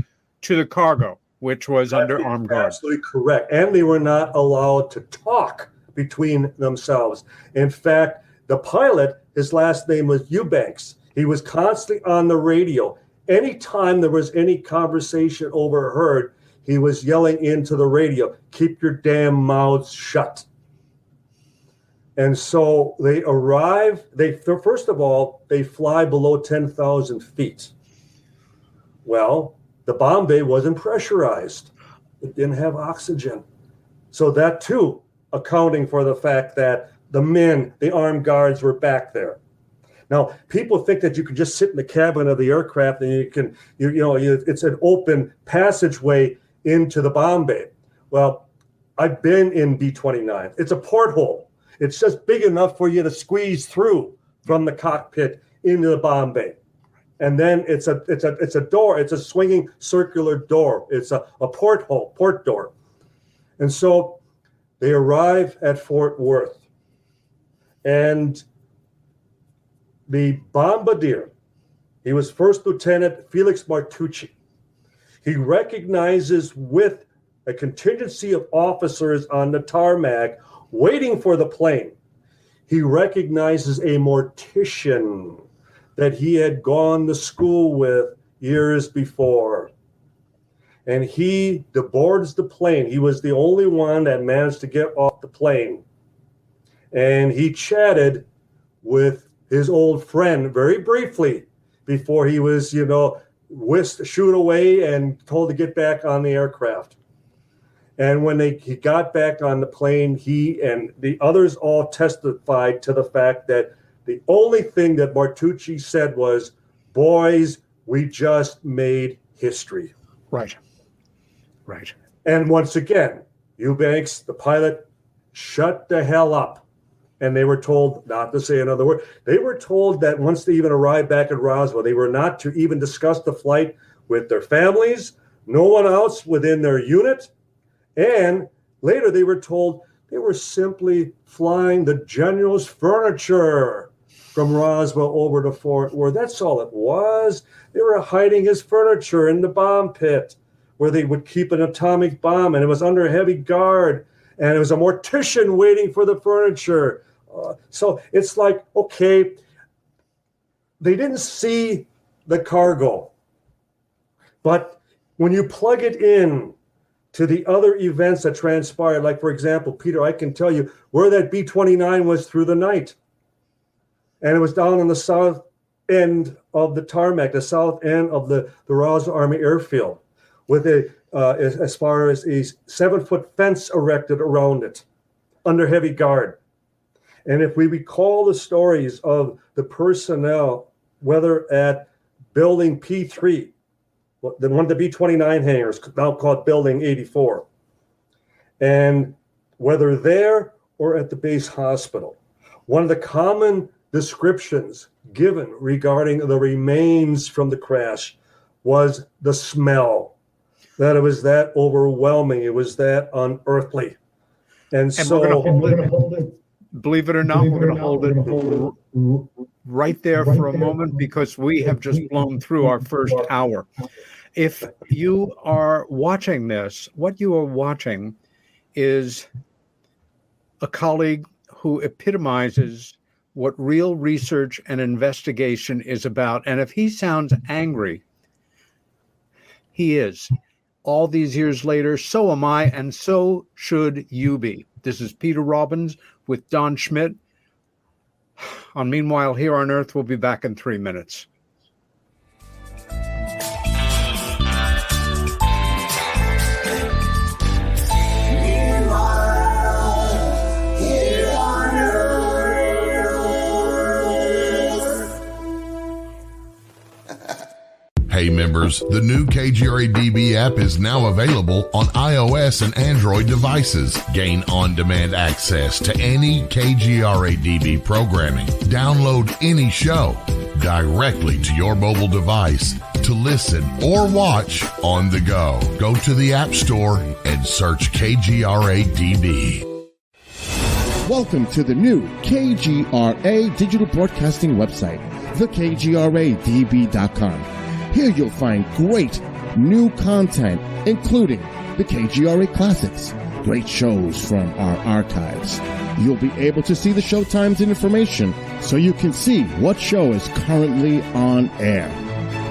to the cargo, which was under armed guard. Absolutely correct. And they were not allowed to talk between themselves. In fact, the pilot, his last name was Eubanks. He was constantly on the radio. Anytime there was any conversation overheard, he was yelling into the radio, "Keep your damn mouths shut." And so they arrive, first of all, they fly below 10,000 feet. Well, the bomb bay wasn't pressurized. It didn't have oxygen. So that too, accounting for the fact that the armed guards were back there. Now, people think that you can just sit in the cabin of the aircraft and it's an open passageway into the bomb bay. Well, I've been in B-29. It's a porthole. It's just big enough for you to squeeze through from the cockpit into the bomb bay. And then it's a door. It's a swinging circular door. It's a porthole, port door. And so they arrive at Fort Worth. And the bombardier, he was First Lieutenant Felix Martucci. He recognizes with a contingency of officers on the tarmac waiting for the plane. He recognizes a mortician that he had gone to school with years before. And he deboards the plane. He was the only one that managed to get off the plane. And he chatted with his old friend very briefly before he was, shooed away and told to get back on the aircraft. And when he got back on the plane, he and the others all testified to the fact that the only thing that Martucci said was, "Boys, we just made history." Right. And once again, Eubanks, the pilot, shut the hell up. And they were told not to say another word. They were told that once they even arrived back at Roswell, they were not to even discuss the flight with their families, no one else within their unit. And later they were told they were simply flying the general's furniture from Roswell over to Fort Worth. That's all it was. They were hiding his furniture in the bomb pit where they would keep an atomic bomb, and it was under heavy guard, and it was a mortician waiting for the furniture. So it's like, okay, they didn't see the cargo, but when you plug it in to the other events that transpired, like, for example, Peter, I can tell you where that B-29 was through the night. And it was down on the south end of the tarmac, the south end of the Roswell Army Airfield, with as far as a 7-foot fence erected around it, under heavy guard. And if we recall the stories of the personnel, whether at Building P3, the one of the B-29 hangars, now called Building 84, and whether there or at the base hospital, one of the common descriptions given regarding the remains from the crash was the smell, that it was that overwhelming, it was that unearthly. And so we're gonna hold it. Believe it or not, we're going to hold it right there for a moment, because we have just blown through our first hour. If you are watching this, what you are watching is a colleague who epitomizes what real research and investigation is about. And if he sounds angry, he is. All these years later, so am I, and so should you be. This is Peter Robbins with Don Schmitt. On Meanwhile, Here on Earth, we'll be back in 3 minutes. Hey members, the new KGRA-DB app is now available on iOS and Android devices. Gain on-demand access to any KGRA-DB programming. Download any show directly to your mobile device to listen or watch on the go. Go to the App Store and search KGRA-DB. Welcome to the new KGRA digital broadcasting website, thekgradb.com. Here you'll find great new content, including the KGRA Classics, great shows from our archives. You'll be able to see the show times and information so you can see what show is currently on air.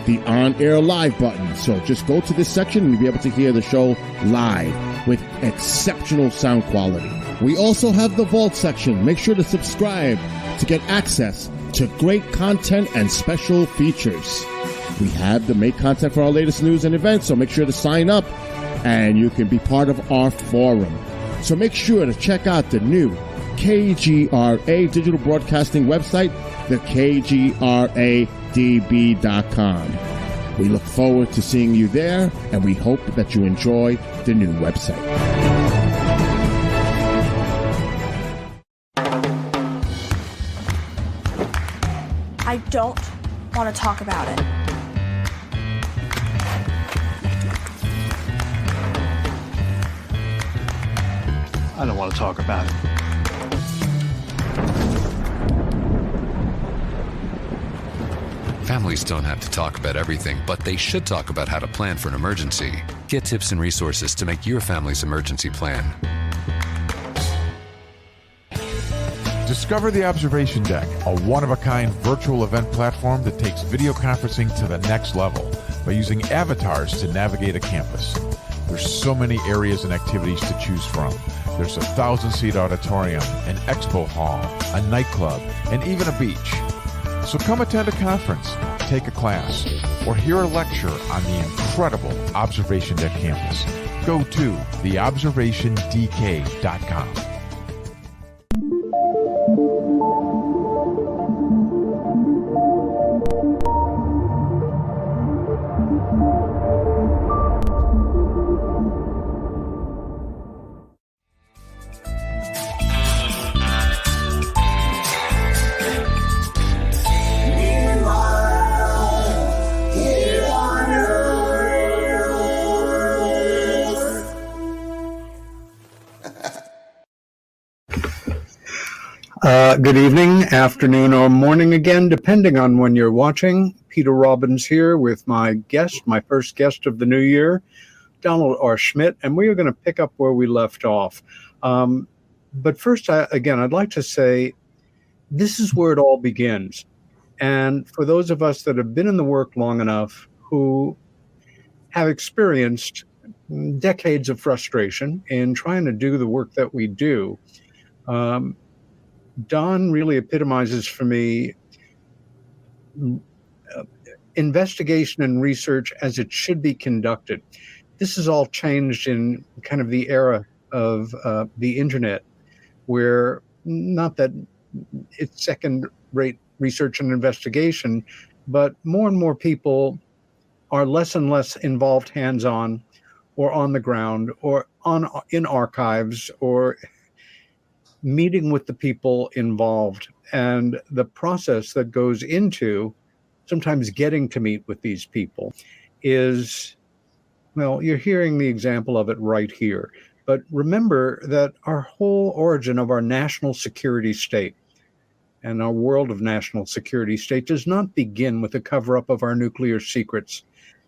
The on-air live button, so just go to this section and you'll be able to hear the show live with exceptional sound quality. We also have the Vault section. Make sure to subscribe to get access to great content and special features. We have the make content for our latest news and events, so make sure to sign up and you can be part of our forum. So make sure to check out the new KGRA digital broadcasting website, thekgradb.com. We look forward to seeing you there, and we hope that you enjoy the new website. I don't want to talk about it. I don't want to talk about it. Families don't have to talk about everything, but they should talk about how to plan for an emergency. Get tips and resources to make your family's emergency plan. Discover the Observation Deck, a one-of-a-kind virtual event platform that takes video conferencing to the next level by using avatars to navigate a campus. There's so many areas and activities to choose from. There's a 1,000-seat auditorium, an expo hall, a nightclub, and even a beach. So come attend a conference, take a class, or hear a lecture on the incredible Observation Deck campus. Go to theobservationdk.com. Good evening, afternoon, or morning again, depending on when you're watching. Peter Robbins here with my guest, my first guest of the new year, Donald R. Schmitt, and we are going to pick up where we left off. But first, I'd like to say this is where it all begins. And for those of us that have been in the work long enough, who have experienced decades of frustration in trying to do the work that we do, Don really epitomizes for me investigation and research as it should be conducted. This has all changed in kind of the era of the internet, where not that it's second-rate research and investigation, but more and more people are less and less involved hands-on or on the ground or in archives or meeting with the people involved, and the process that goes into sometimes getting to meet with these people is, well, you're hearing the example of it right here. But remember that our whole origin of our national security state and our world of national security state does not begin with the cover-up of our nuclear secrets.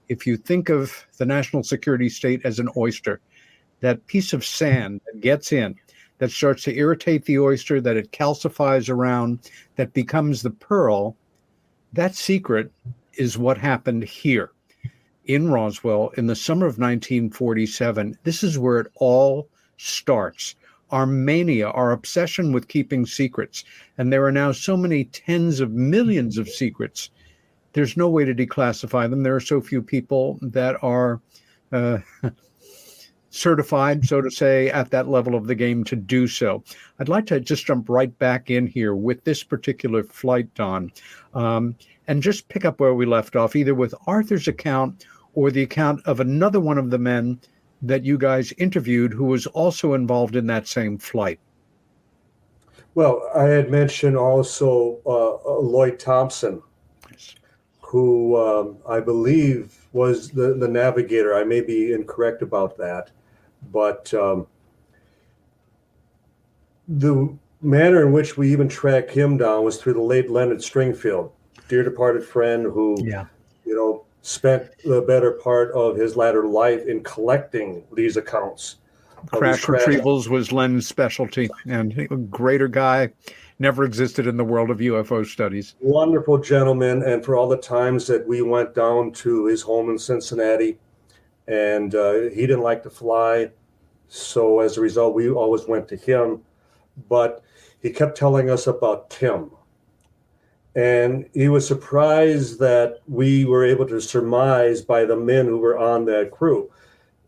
If you think of the national security state as an oyster, that piece of sand that gets in, that starts to irritate the oyster, that it calcifies around, that becomes the pearl, that secret is what happened here in Roswell in the summer of 1947. This is where it all starts. Our mania, our obsession with keeping secrets. And there are now so many tens of millions of secrets. There's no way to declassify them. There are so few people that are certified, so to say, at that level of the game to do so. I'd like to just jump right back in here with this particular flight, Don, and just pick up where we left off, either with Arthur's account or the account of another one of the men that you guys interviewed who was also involved in that same flight. Well, I had mentioned also Lloyd Thompson, who I believe was the navigator. I may be incorrect about that, but the manner in which we even tracked him down was through the late Leonard Stringfield, dear departed friend who, spent the better part of his latter life in collecting these accounts. Crash retrievals was Len's specialty, and a greater guy never existed in the world of UFO studies. Wonderful gentleman, and for all the times that we went down to his home in Cincinnati, and he didn't like to fly, so as a result, we always went to him. But he kept telling us about Tim, and he was surprised that we were able to surmise by the men who were on that crew.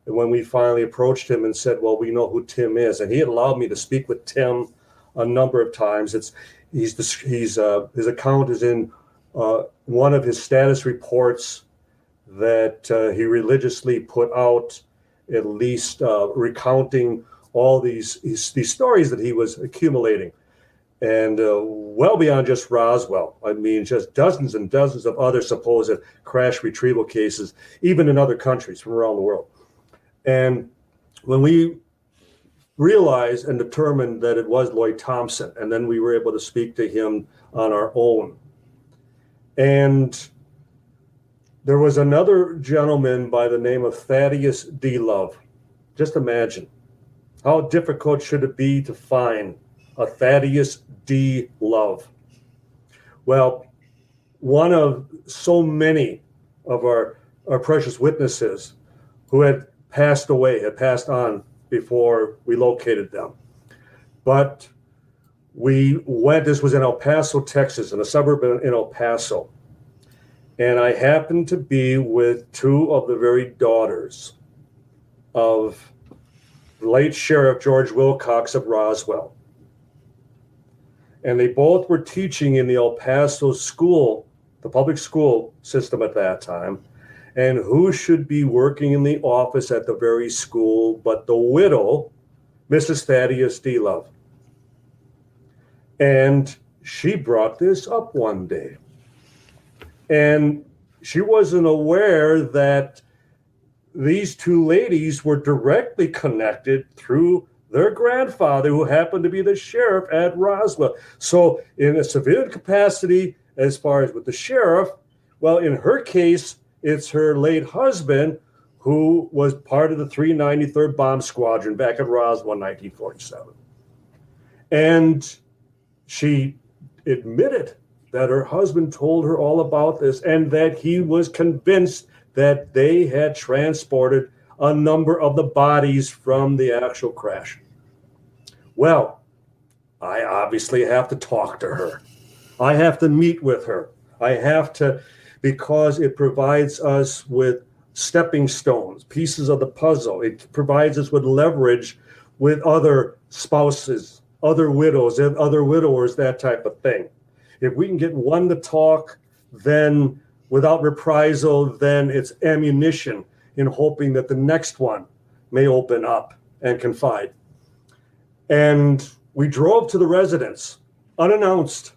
And when we finally approached him and said, well, we know who Tim is, and he had allowed me to speak with Tim a number of times. His account is in one of his status reports that he religiously put out, at least recounting all these stories that he was accumulating. And well beyond just Roswell. I mean, just dozens and dozens of other supposed crash retrieval cases, even in other countries from around the world. And when we realized and determined that it was Lloyd Thompson, and then we were able to speak to him on our own. And there was another gentleman by the name of Thaddeus D. Love. Just imagine, how difficult should it be to find a Thaddeus D. Love? Well, one of so many of our precious witnesses who had passed away, had passed on before we located them. But we went, this was in El Paso, Texas, in a suburb in El Paso. And I happened to be with two of the very daughters of the late Sheriff George Wilcox of Roswell. And they both were teaching in the El Paso school, the public school system at that time. And who should be working in the office at the very school but the widow, Mrs. Thaddeus D. Love. And she brought this up one day. And she wasn't aware that these two ladies were directly connected through their grandfather, who happened to be the sheriff at Roswell. So in a civilian capacity, as far as with the sheriff, well, in her case, it's her late husband, who was part of the 393rd Bomb Squadron back at Roswell in 1947. And she admitted that her husband told her all about this and that he was convinced that they had transported a number of the bodies from the actual crash. Well, I obviously have to talk to her. I have to meet with her. I have to, because it provides us with stepping stones, pieces of the puzzle. It provides us with leverage with other spouses other widows and other widowers, that type of thing. If we can get one to talk, then without reprisal, then it's ammunition in hoping that the next one may open up and confide. And we drove to the residence unannounced.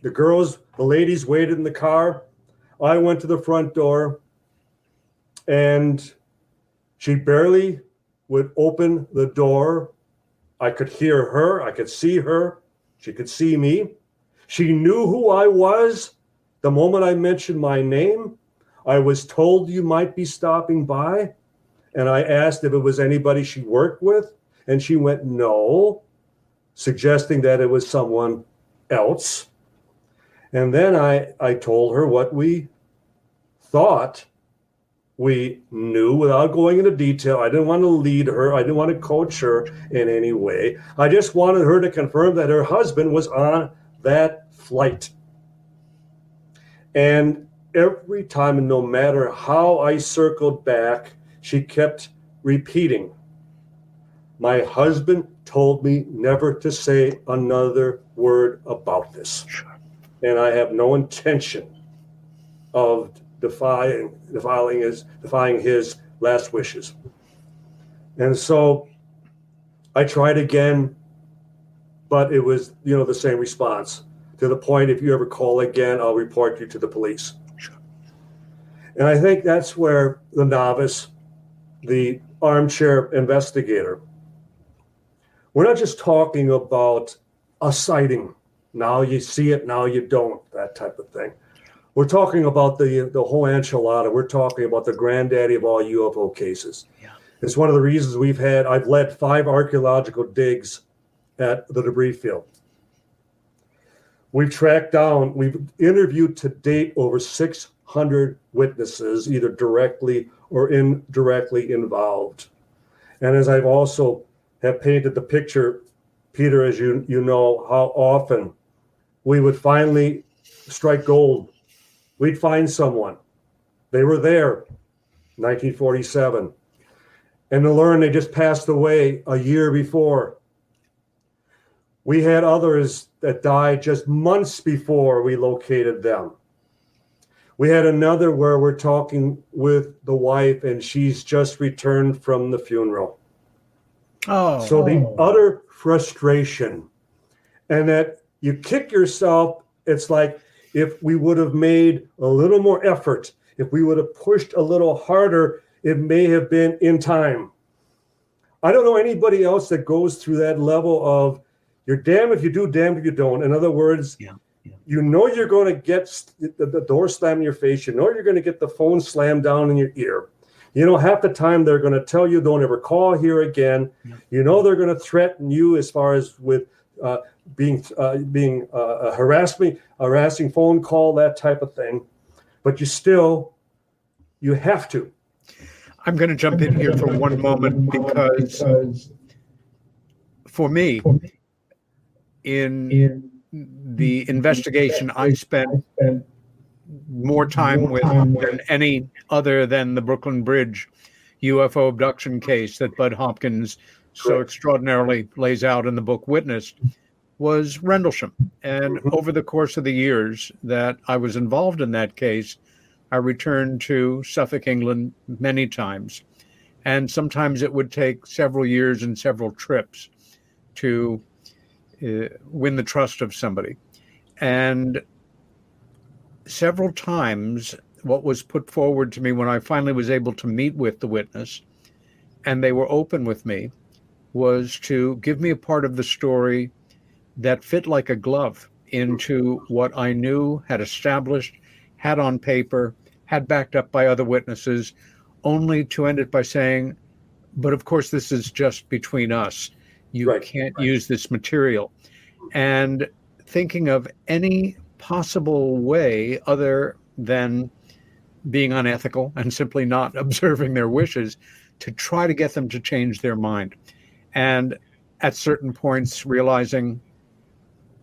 The ladies waited in the car. I went to the front door, and she barely would open the door. I could hear her. I could see her. She could see me. She knew who I was the moment I mentioned my name. I was told you might be stopping by, and I asked if it was anybody she worked with, and she went no, suggesting that it was someone else. And then I told her what we thought we knew without going into detail. I didn't want to lead her. I didn't want to coach her in any way. I just wanted her to confirm that her husband was on that flight. And every time, and no matter how I circled back, she kept repeating, my husband told me never to say another word about this. And I have no intention of defying his last wishes. And so I tried again, but it was, the same response, to the point, if you ever call again, I'll report you to the police. Sure. And I think that's where the novice, the armchair investigator, we're not just talking about a sighting. Now you see it, now you don't, that type of thing. We're talking about the whole enchilada. We're talking about the granddaddy of all UFO cases. Yeah. It's one of the reasons I've led 5 archaeological digs at the debris field. We've interviewed to date over 600 witnesses, either directly or indirectly involved. And as I've also have painted the picture, Peter, as you know, how often we would finally strike gold. We'd find someone. They were there, 1947. And to learn they just passed away a year before. We had others that died just months before we located them. We had another where we're talking with the wife, and she's just returned from the funeral. So the utter frustration, and that you kick yourself. It's like, if we would have made a little more effort, if we would have pushed a little harder, it may have been in time. I don't know anybody else that goes through that level of, you're damned if you do, damned if you don't. In other words, you know you're going to get the door slammed in your face. You know you're going to get the phone slammed down in your ear. Half the time they're going to tell you, don't ever call here again. They're going to threaten you as far as with being a harassing phone call, that type of thing. But you have to. I'm going to jump in here for one moment because for me, in the investigation, I spent more time with than any other than the Brooklyn Bridge UFO abduction case that Bud Hopkins so extraordinarily lays out in the book Witnessed, was Rendlesham. And over the course of the years that I was involved in that case, I returned to Suffolk, England many times. And sometimes it would take several years and several trips to win the trust of somebody. And several times what was put forward to me when I finally was able to meet with the witness, and they were open with me, was to give me a part of the story that fit like a glove into what I knew, had established, had on paper, had backed up by other witnesses, only to end it by saying, but of course this is just between us. You can't use this material. And thinking of any possible way other than being unethical and simply not observing their wishes to try to get them to change their mind. And at certain points realizing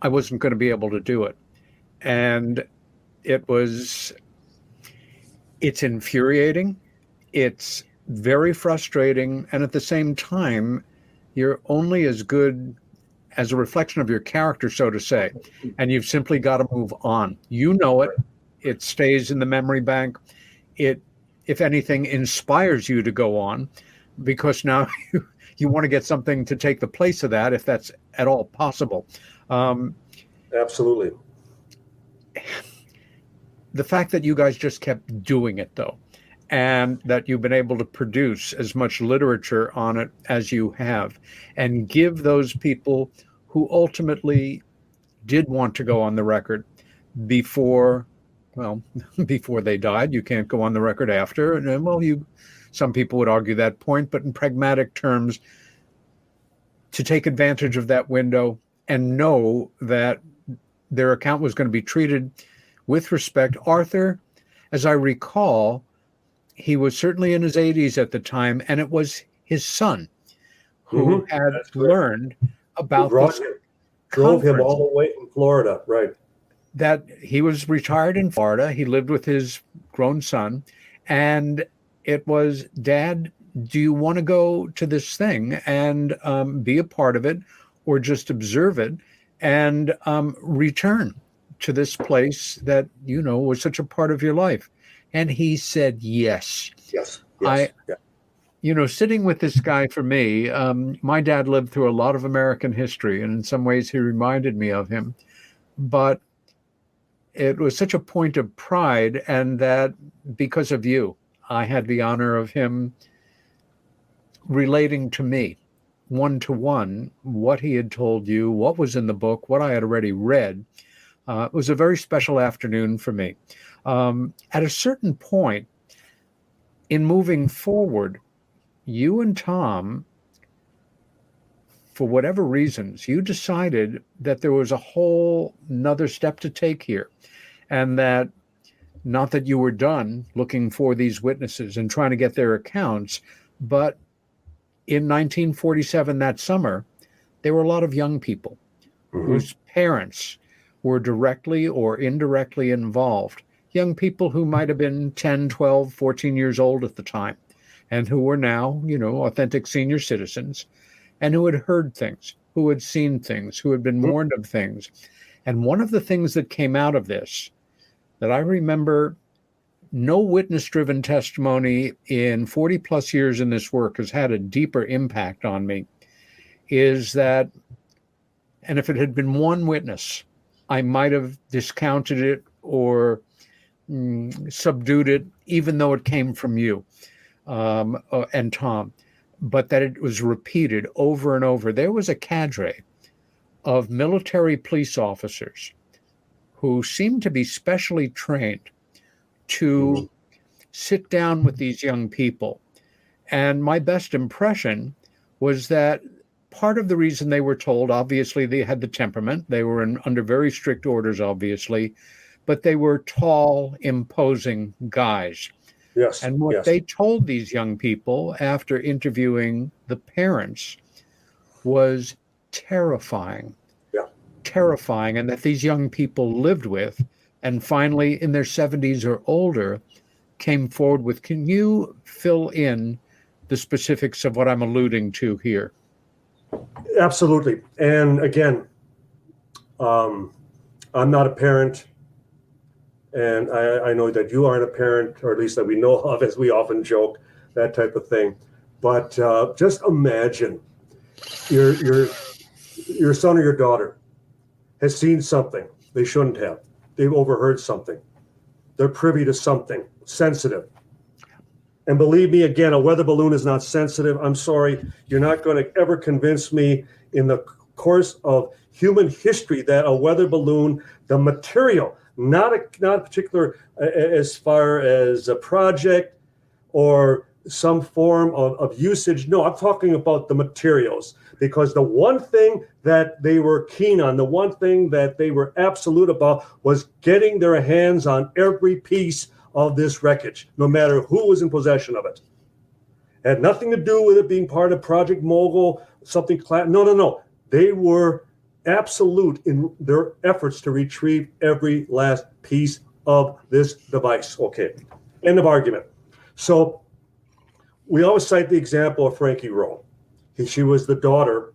I wasn't going to be able to do it. And it's infuriating. It's very frustrating. And at the same time, you're only as good as a reflection of your character, so to say, and you've simply got to move on. You know it. It stays in the memory bank. It, if anything, inspires you to go on, because now you want to get something to take the place of that, if that's at all possible. Absolutely. The fact that you guys just kept doing it, though, and that you've been able to produce as much literature on it as you have, and give those people who ultimately did want to go on the record before they died. You can't go on the record after. And some people would argue that point, but in pragmatic terms, to take advantage of that window and know that their account was going to be treated with respect. Arthur, as I recall, he was certainly in his 80s at the time, and it was his son who had learned about this drove him all the way from Florida, right? That he was retired in Florida. He lived with his grown son, and it was, Dad, do you want to go to this thing and be a part of it, or just observe it and return to this place that, was such a part of your life? And he said, yes. Yes. Sitting with this guy, for me, my dad lived through a lot of American history, and in some ways he reminded me of him. But it was such a point of pride, and that because of you, I had the honor of him relating to me one-to-one what he had told you, what was in the book, what I had already read. It was a very special afternoon for me. At a certain point in moving forward, you and Tom, for whatever reasons, you decided that there was a whole nother step to take here, and that not that you were done looking for these witnesses and trying to get their accounts, but in 1947, that summer, there were a lot of young people whose parents were directly or indirectly involved. Young people who might have been 10, 12, 14 years old at the time, and who were now, authentic senior citizens, and who had heard things, who had seen things, who had been warned of things. And one of the things that came out of this, that I remember, no witness-driven testimony in 40 plus years in this work has had a deeper impact on me, is that, and if it had been one witness, I might have discounted it or subdued it, even though it came from you and Tom, but that it was repeated over and over. There was a cadre of military police officers who seemed to be specially trained to sit down with these young people. And my best impression was that part of the reason they were told, obviously they had the temperament, they were under very strict orders, obviously, but they were tall, imposing guys. Yes. And what they told these young people after interviewing the parents was terrifying. Terrifying, and that these young people lived with, and finally in their 70s or older came forward with. Can you fill in the specifics of what I'm alluding to here? Absolutely. And again, I'm not a parent, and I know that you aren't a parent, or at least that we know of, as we often joke, that type of thing. But just imagine your son or your daughter has seen something they shouldn't have. They've overheard something. They're privy to something sensitive. And believe me, again, a weather balloon is not sensitive. I'm sorry. You're not going to ever convince me in the course of human history that a weather balloon, the material, not a particular as far as a project or some form of usage. No, I'm talking about the materials, because the one thing that they were keen on, the one thing that they were absolute about, was getting their hands on every piece of this wreckage, no matter who was in possession of it. It had nothing to do with it being part of Project Mogul, something. No. They were absolute in their efforts to retrieve every last piece of this device. Okay, end of argument. So we always cite the example of Frankie Rowe. She was the daughter,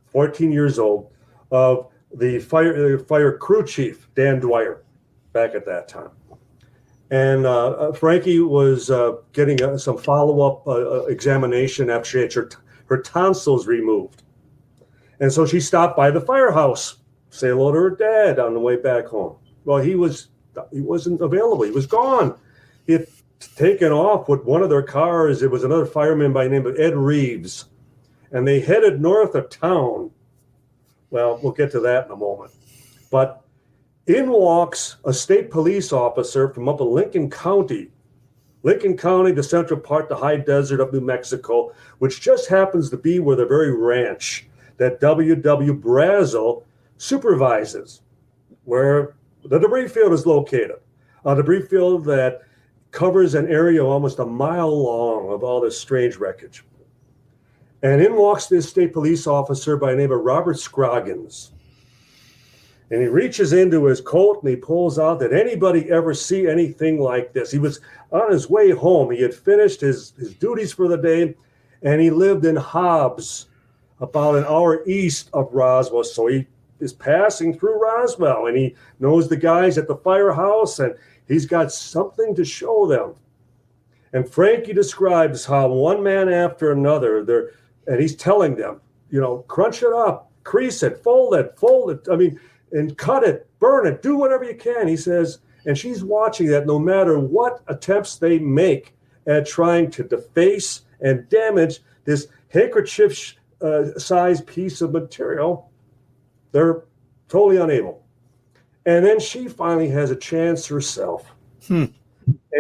14 years old, of the fire crew chief, Dan Dwyer, back at that time. And Frankie was getting some follow-up examination after she had her tonsils removed. And so she stopped by the firehouse, say hello to her dad on the way back home. Well, he wasn't available. He was gone. He had taken off with one of their cars. It was another fireman by the name of Ed Reeves. And they headed north of town. Well, we'll get to that in a moment. But in walks a state police officer from up in Lincoln County, the central part, the high desert of New Mexico, which just happens to be where the very ranch that W.W. Brazel supervises, where the debris field is located. A debris field that covers an area almost a mile long of all this strange wreckage. And in walks this state police officer by the name of Robert Scroggins. And he reaches into his coat and he pulls out, did anybody ever see anything like this? He was on his way home. He had finished his duties for the day, and he lived in Hobbs, about an hour east of Roswell. So he is passing through Roswell, and he knows the guys at the firehouse, and he's got something to show them. And Frankie describes how one man after another, and he's telling them, crunch it up, crease it, fold it. And cut it, burn it, do whatever you can, he says. And she's watching that no matter what attempts they make at trying to deface and damage this handkerchief-sized piece of material, they're totally unable. And then she finally has a chance herself. And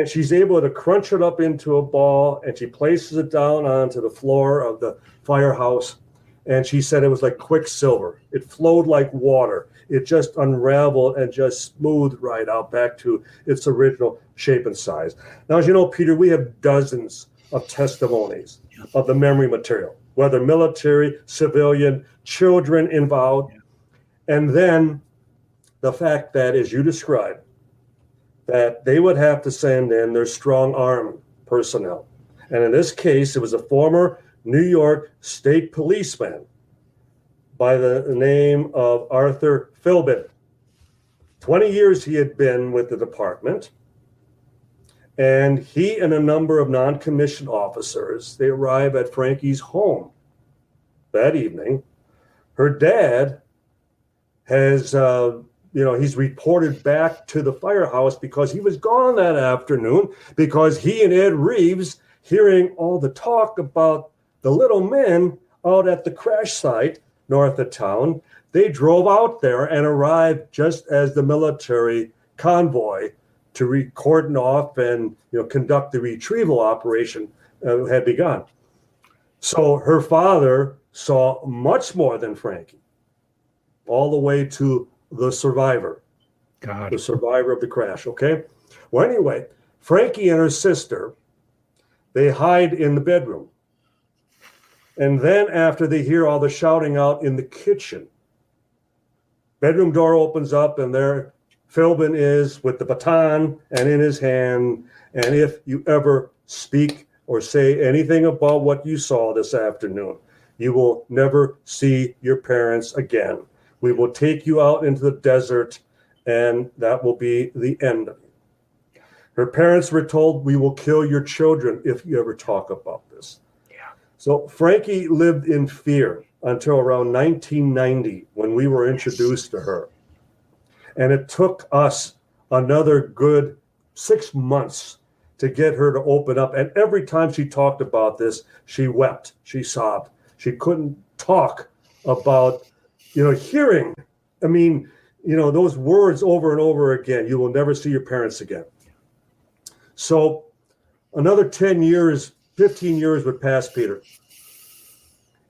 she's able to crunch it up into a ball, and she places it down onto the floor of the firehouse. And she said it was like quicksilver. It flowed like water. It just unraveled and just smoothed right out back to its original shape and size. Now, as you know, Peter, we have dozens of testimonies of the memory material, whether military, civilian, children involved. And then the fact that, as you described, that they would have to send in their strong arm personnel. And in this case, it was a former New York state policeman by the name of Arthur Philbin. 20 years he had been with the department, and he and a number of non-commissioned officers, they arrive at Frankie's home that evening. Her dad has, he's reported back to the firehouse because he was gone that afternoon, because he and Ed Reeves, hearing all the talk about the little men out at the crash site north of town, they drove out there and arrived just as the military convoy to cordon off and conduct the retrieval operation had begun. So her father saw much more than Frankie, all the way to the survivor, the survivor of the crash, okay? Well, anyway, Frankie and her sister, they hide in the bedroom. And then after they hear all the shouting out in the kitchen, bedroom door opens up, and there Philbin is with the baton and in his hand. And if you ever speak or say anything about what you saw this afternoon, you will never see your parents again. We will take you out into the desert, and that will be the end of you. Her parents were told, we will kill your children if you ever talk about this. So Frankie lived in fear until around 1990 when we were introduced to her. And it took us another good 6 months to get her to open up. And every time she talked about this, she wept, she sobbed. She couldn't talk about, hearing. Those words over and over again, you will never see your parents again. So another 10 years, 15 years would pass, Peter.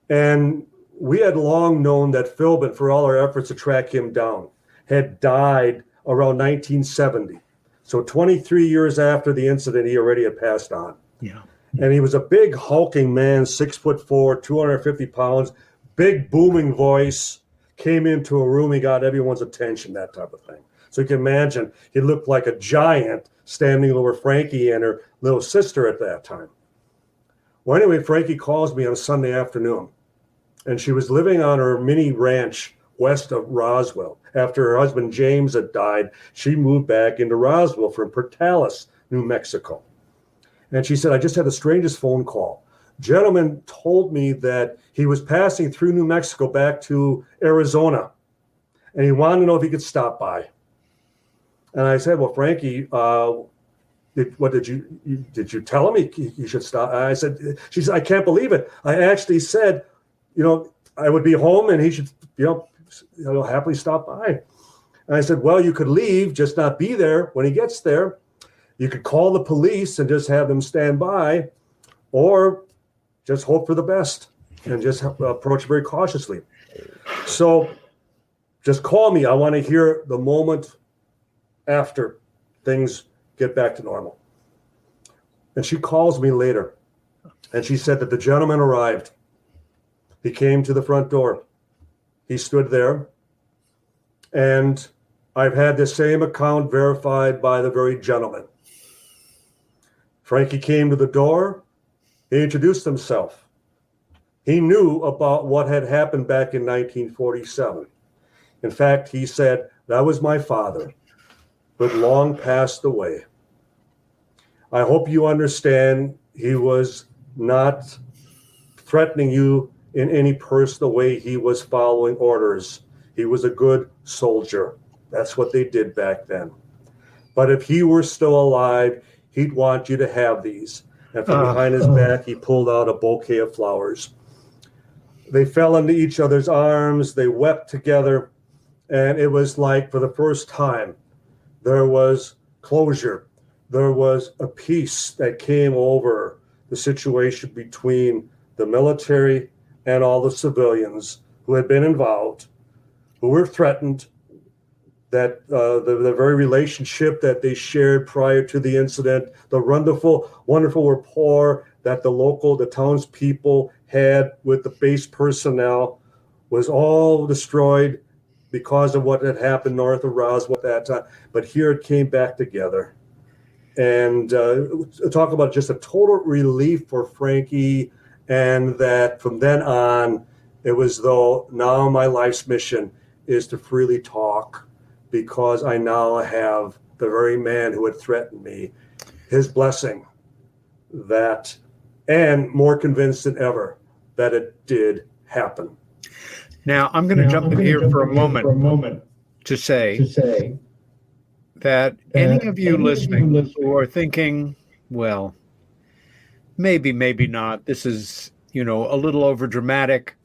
And we had long known that Philbin, for all our efforts to track him down, had died around 1970. So 23 years after the incident, he already had passed on. Yeah. And he was a big hulking man, 6'4", 250 pounds, big booming voice, came into a room, he got everyone's attention, that type of thing. So you can imagine, he looked like a giant standing over Frankie and her little sister at that time. Well, anyway, Frankie calls me on a Sunday afternoon, and she was living on her mini ranch west of Roswell. After her husband James had died, she moved back into Roswell from Portales, New Mexico. And she said, I just had the strangest phone call. Gentleman told me that he was passing through New Mexico back to Arizona, and he wanted to know if he could stop by. And I said, well, Frankie, did you tell him he should stop? She said, I can't believe it. I actually said, I would be home and he should, happily stop by. And I said, well, you could leave, just not be there when he gets there. You could call the police and just have them stand by, or just hope for the best and just approach very cautiously. So just call me. I want to hear the moment after things get back to normal. And she calls me later, and she said that the gentleman arrived. He came to the front door. He stood there, and I've had the same account verified by the very gentleman. Frankie came to the door. He introduced himself. He knew about what had happened back in 1947. In fact, he said, that was my father, but long passed away. I hope you understand he was not threatening you in any personal way. He was following orders. He was a good soldier. That's what they did back then. But if he were still alive, he'd want you to have these. And from behind his back, he pulled out a bouquet of flowers. They fell into each other's arms. They wept together. And it was like, for the first time, there was closure. There was a peace that came over the situation between the military and all the civilians who had been involved, who were threatened, that the very relationship that they shared prior to the incident, the wonderful rapport that the townspeople had with the base personnel was all destroyed because of what had happened north of Roswell at that time. But here it came back together. And talk about just a total relief for Frankie, and that from then on, it was though now my life's mission is to freely talk, because I now have the very man who had threatened me, his blessing, that, and more convinced than ever that it did happen. Now, I'm going to jump in here for a moment to say that any of you listening who are thinking, well, maybe not, this is, a little over dramatic.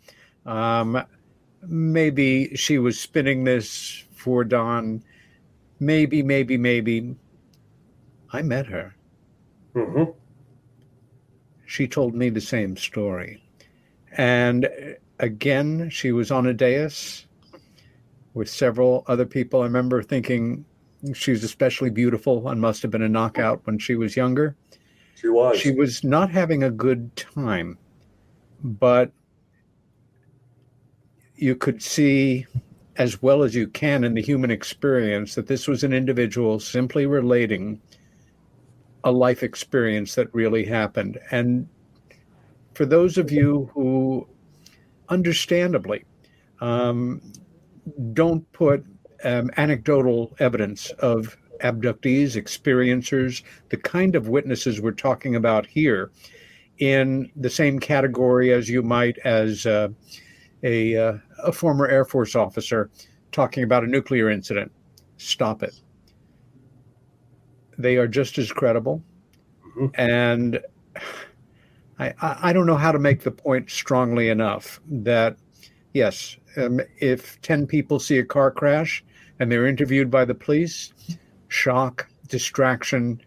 Maybe she was spinning this for Don. Maybe. I met her. Mm-hmm. She told me the same story. And again, she was on a dais with several other people. I remember thinking she was especially beautiful and must have been a knockout when she was younger. She was. She was not having a good time, but you could see, as well as you can in the human experience, that this was an individual simply relating a life experience that really happened. And for those of you who understandably don't put anecdotal evidence of abductees, experiencers, the kind of witnesses we're talking about here, in the same category as you might as a former Air Force officer talking about a nuclear incident. Stop it. They are just as credible. Mm-hmm. And I don't know how to make the point strongly enough that, yes, if 10 people see a car crash and they're interviewed by the police, shock, distraction,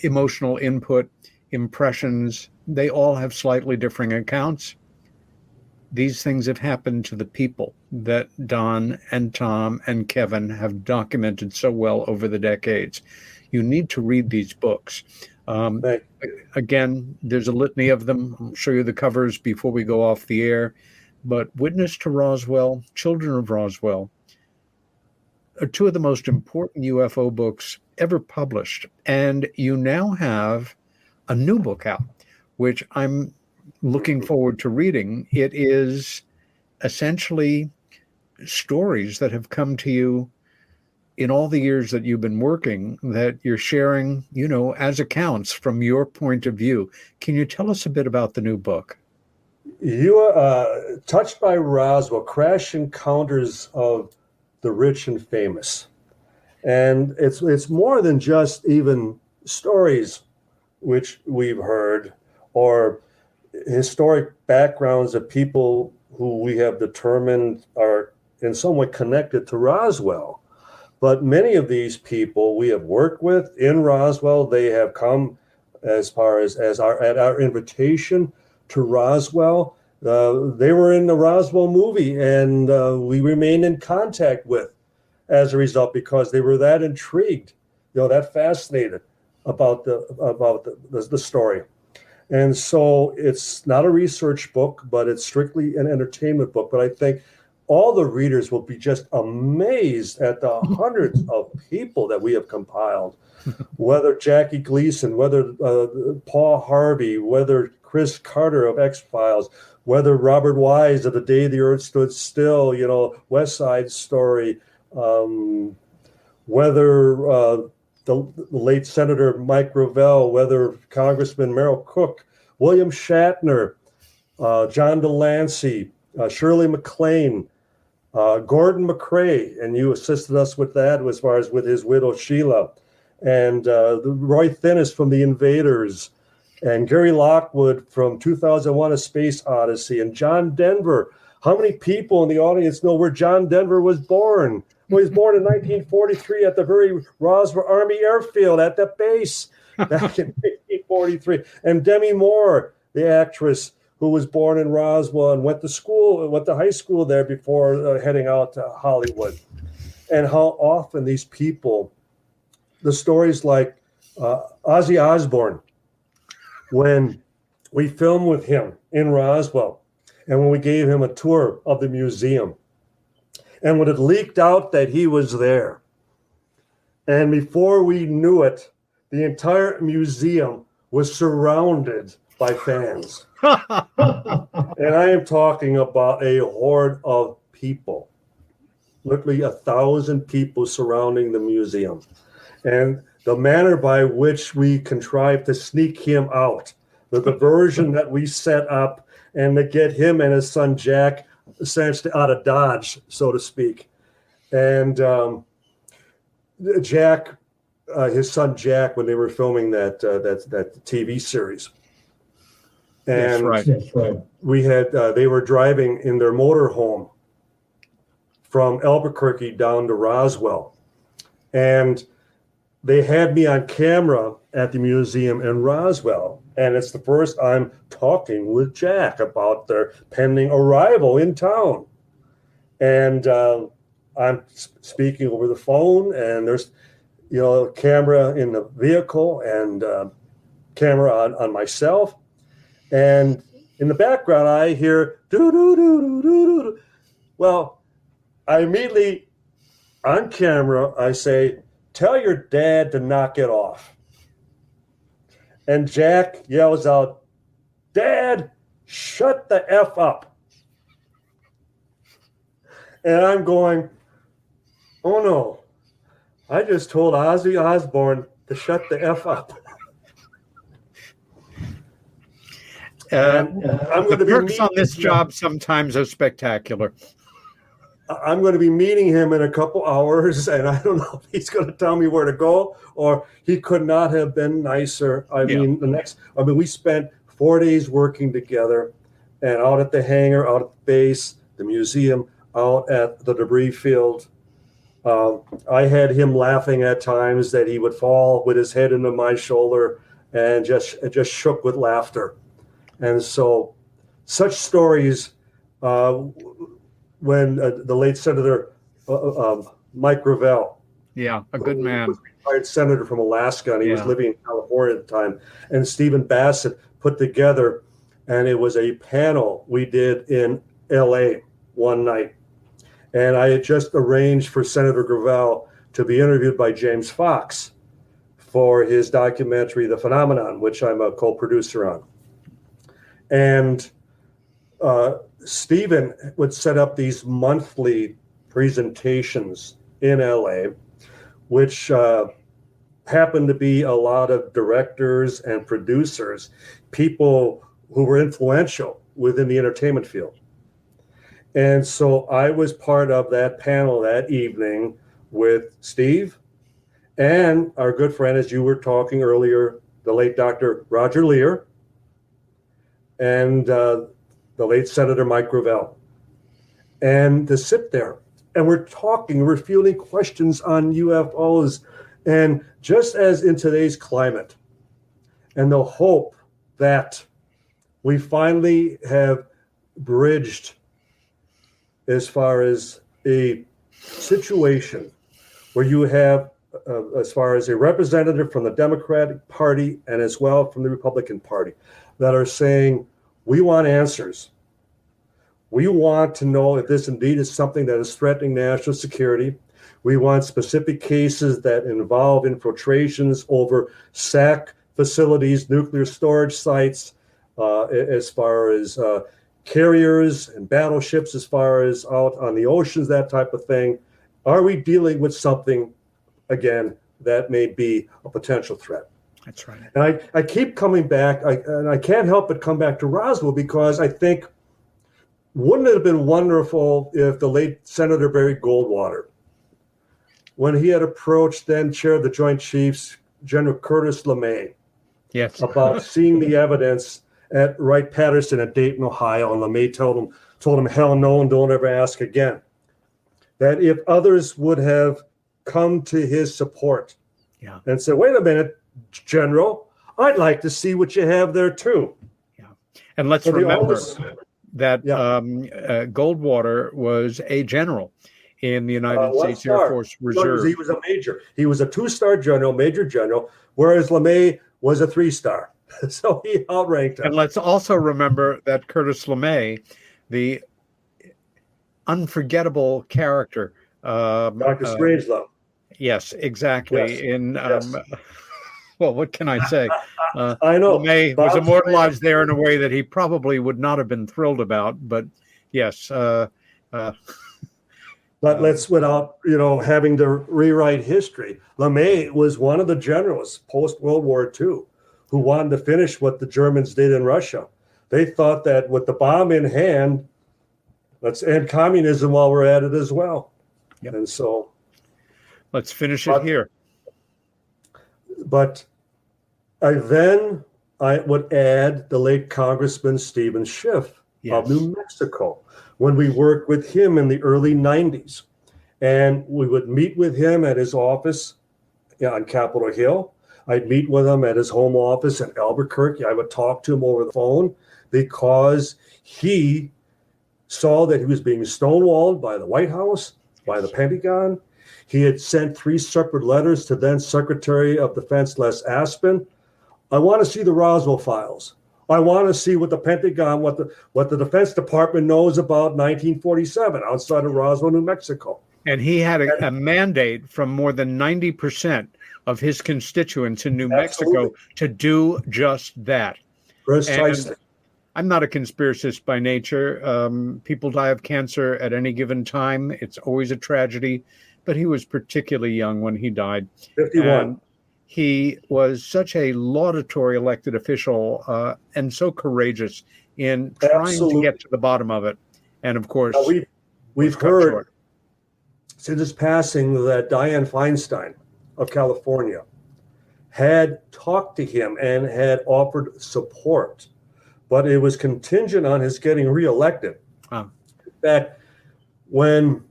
emotional input, impressions, they all have slightly differing accounts. These things have happened to the people that Don and Tom and Kevin have documented so well over the decades. You need to read these books. Again, there's a litany of them. I'll show you the covers before we go off the air. But Witness to Roswell, Children of Roswell, are two of the most important UFO books ever published. And you now have a new book out, which I'm looking forward to reading. It is essentially stories that have come to you in all the years that you've been working that you're sharing, as accounts from your point of view. Can you tell us a bit about the new book? You are Touched by Roswell, Crash Encounters of the Rich and Famous. And it's more than just even stories which we've heard or historic backgrounds of people who we have determined are in some way connected to Roswell. But many of these people we have worked with in Roswell. They have come as far as at our invitation to Roswell. They were in the Roswell movie, and we remained in contact with as a result because they were that intrigued, that fascinated about the story. And so it's not a research book, but it's strictly an entertainment book. But I think all the readers will be just amazed at the hundreds of people that we have compiled, whether Jackie Gleason, whether Paul Harvey, whether Chris Carter of X-Files, whether Robert Wise of The Day the Earth Stood Still, West Side Story, whether the late Senator Mike Gravel, whether Congressman Merrill Cook, William Shatner, John Delancey, Shirley MacLaine, Gordon McCrae, and you assisted us with that as far as with his widow Sheila, and Roy Thinnis from The Invaders, and Gary Lockwood from 2001: A Space Odyssey, and John Denver. How many people in the audience know where John Denver was born? Well, he was born in 1943 at the very Roswell Army Airfield at the base back in 1943. And Demi Moore, the actress who was born in Roswell and went to high school there before heading out to Hollywood. And how often these people, the stories like Ozzy Osbourne, when we filmed with him in Roswell, and when we gave him a tour of the museum, and when it leaked out that he was there, and before we knew it, the entire museum was surrounded by fans. And I am talking about a horde of people, literally 1,000 people surrounding the museum. And the manner by which we contrived to sneak him out, the diversion that we set up, and to get him and his son Jack essentially out of Dodge, so to speak. And Jack, his son Jack, when they were filming that TV series, and That's right. we had they were driving in their motorhome from Albuquerque down to Roswell, and they had me on camera at the museum in Roswell. And it's the first I'm talking with Jack about their pending arrival in town. And I'm speaking over the phone, and there's, a camera in the vehicle and camera on myself. And in the background, I hear do-do-do-do-do-do. Well, I immediately, on camera, I say, "Tell your dad to knock it off." And Jack yells out, "Dad, shut the F up." And I'm going, oh no, I just told Ozzy Osbourne to shut the F up. I'm going to perks on this job sometimes are spectacular. I'm going to be meeting him in a couple hours, and I don't know if he's going to tell me where to go, or he could not have been nicer. We spent 4 days working together, and out at the hangar, out at the base, the museum, out at the debris field. I had him laughing at times that he would fall with his head into my shoulder and just shook with laughter. And so such stories, when the late Senator Mike Gravel. Yeah, a good man. Was a retired senator from Alaska, and he was living in California at the time. And Stephen Bassett put together, and it was a panel we did in L.A. one night. And I had just arranged for Senator Gravel to be interviewed by James Fox for his documentary, The Phenomenon, which I'm a co-producer on. And Stephen would set up these monthly presentations in LA, which happened to be a lot of directors and producers, people who were influential within the entertainment field. And so I was part of that panel that evening with Steve and our good friend, as you were talking earlier, the late Dr. Roger Lear and the late Senator Mike Gravel. And to sit there and we're talking, we're fielding questions on UFOs. And just as in today's climate, and the hope that we finally have bridged as far as a situation where you have, as far as a representative from the Democratic Party and as well from the Republican Party, that are saying, we want answers. We want to know if this indeed is something that is threatening national security. We want specific cases that involve infiltrations over SAC facilities, nuclear storage sites, as far as carriers and battleships, as far as out on the oceans, that type of thing. Are we dealing with something, again, that may be a potential threat? That's right. And I keep coming back, and I can't help but come back to Roswell, because I think, wouldn't it have been wonderful if the late Senator Barry Goldwater, when he had approached then chair of the Joint Chiefs, General Curtis LeMay, yes, about seeing the evidence at Wright-Patterson at Dayton, Ohio, and LeMay told him, hell no, and don't ever ask again. That if others would have come to his support and said, wait a minute, General, I'd like to see what you have there too. Yeah, and let's remember that Goldwater was a general in the United States Air Force Reserve. He was a major. He was a 2-star general, major general, whereas LeMay was a 3-star. So he outranked him. And let's also remember that Curtis LeMay, the unforgettable character, Dr. Strangelove. Yes, exactly. Yes. Well, what can I say? I know. LeMay was immortalized there in a way that he probably would not have been thrilled about. But yes. But let's, without having to rewrite history, LeMay was one of the generals post-World War II who wanted to finish what the Germans did in Russia. They thought that with the bomb in hand, let's end communism while we're at it as well. Yep. And so let's finish it here. But I would add the late Congressman Stephen Schiff of New Mexico, when we worked with him in the early 90s. And we would meet with him at his office on Capitol Hill. I'd meet with him at his home office in Albuquerque. I would talk to him over the phone because he saw that he was being stonewalled by the White House, by the Pentagon. He had sent 3 separate letters to then Secretary of Defense Les Aspin. I want to see the Roswell files. I want to see what the Pentagon, what the Defense Department knows about 1947 outside of Roswell, New Mexico. And he had a mandate from more than 90% of his constituents in New Mexico to do just that. Precisely. And I'm not a conspiracist by nature. People die of cancer at any given time. It's always a tragedy. But he was particularly young when he died. 51. And he was such a laudatory elected official and so courageous in trying to get to the bottom of it. And of course, we've heard since his passing that Dianne Feinstein of California had talked to him and had offered support, but it was contingent on his getting reelected. In fact, when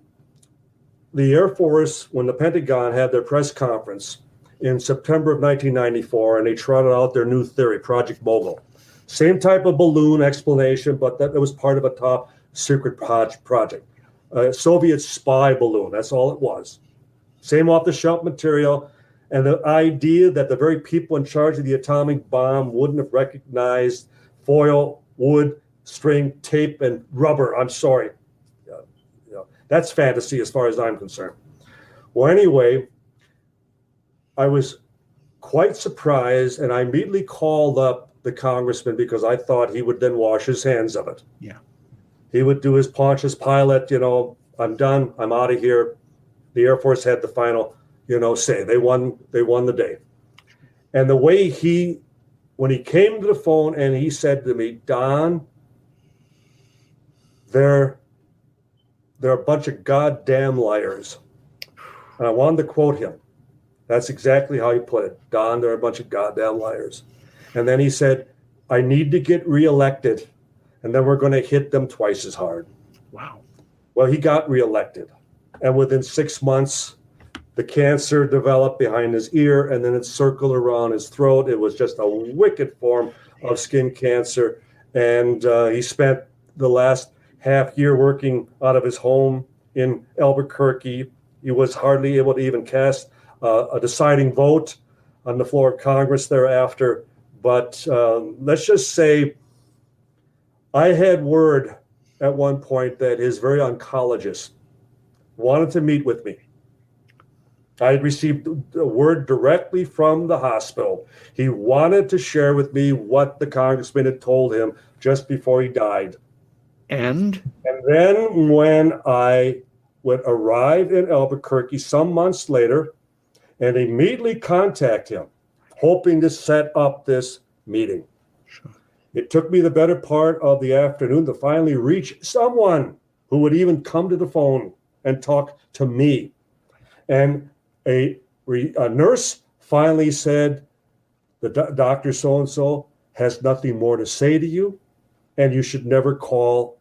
the Air Force, when the Pentagon had their press conference in September of 1994, and they trotted out their new theory, Project Mogul. Same type of balloon explanation, but that was part of a top secret project. A Soviet spy balloon, that's all it was. Same off-the-shelf material, and the idea that the very people in charge of the atomic bomb wouldn't have recognized foil, wood, string, tape, and rubber. I'm sorry. That's fantasy as far as I'm concerned. Well, anyway, I was quite surprised, and I immediately called up the congressman because I thought he would then wash his hands of it. Yeah. He would do his Pontius Pilate, I'm done, I'm out of here. The Air Force had the final, say. They won the day. And the way when he came to the phone and he said to me, Don, they're a bunch of goddamn liars. And I wanted to quote him. That's exactly how he put it. Don, they're a bunch of goddamn liars. And then he said, I need to get reelected, and then we're going to hit them twice as hard. Wow. Well, he got reelected. And within 6 months, the cancer developed behind his ear, and then it circled around his throat. It was just a wicked form of skin cancer. And he spent the last half year working out of his home in Albuquerque. He was hardly able to even cast a deciding vote on the floor of Congress thereafter. But let's just say I had word at one point that his very oncologist wanted to meet with me. I had received a word directly from the hospital. He wanted to share with me what the congressman had told him just before he died. And then when I would arrive in Albuquerque some months later and immediately contact him, hoping to set up this meeting. Sure. It took me the better part of the afternoon to finally reach someone who would even come to the phone and talk to me. And a nurse finally said, the doctor so-and-so has nothing more to say to you, and you should never call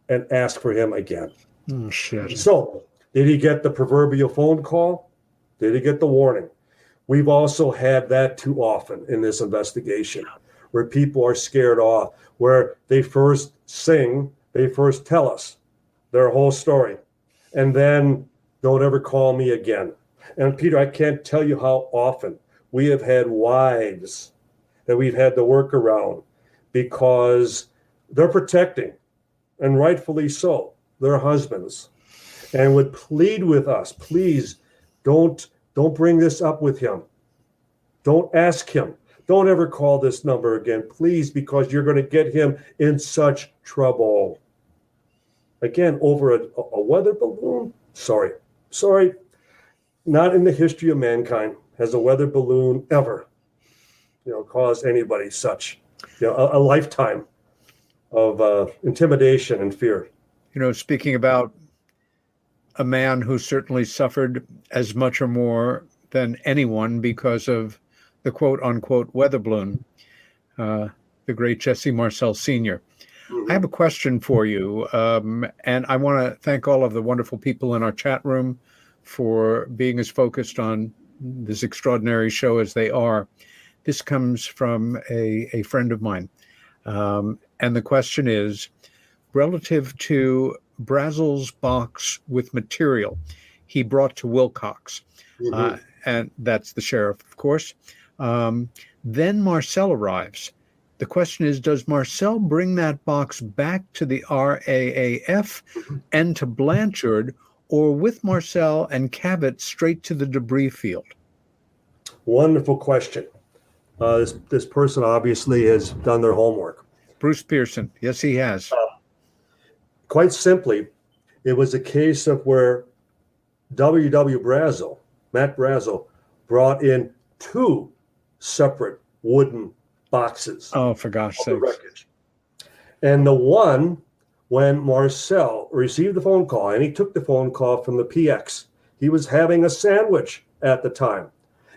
and ask for him again. Oh, shit. So, did he get the proverbial phone call? Did he get the warning? We've also had that too often in this investigation, where people are scared off, where they first tell us their whole story, and then don't ever call me again. And Peter, I can't tell you how often we have had wives that we've had to work around because they're protecting, and rightfully so, their husbands, and would plead with us, please don't bring this up with him. Don't ask him. Don't ever call this number again, please, because you're going to get him in such trouble. Again, over a weather balloon? Sorry. Not in the history of mankind has a weather balloon ever, caused anybody such, a lifetime of intimidation and fear. Speaking about a man who certainly suffered as much or more than anyone because of the quote-unquote weather balloon, the great Jesse Marcel Sr. I have a question for you, and I want to thank all of the wonderful people in our chat room for being as focused on this extraordinary show as they are. This comes from a friend of mine, and the question is, relative to Brazel's box with material he brought to Wilcox, and that's the sheriff, of course. Then Marcel arrives. The question is, does Marcel bring that box back to the RAAF and to Blanchard, or with Marcel and Cabot straight to the debris field? Wonderful question. This person obviously has done their homework. Bruce Pearson. Yes, he has. Quite simply, it was a case of where W.W. Brazel, Matt Brazel, brought in two separate wooden boxes. Oh, for gosh sakes. Wreckage. And the one, when Marcel received the phone call, and he took the phone call from the PX, he was having a sandwich at the time.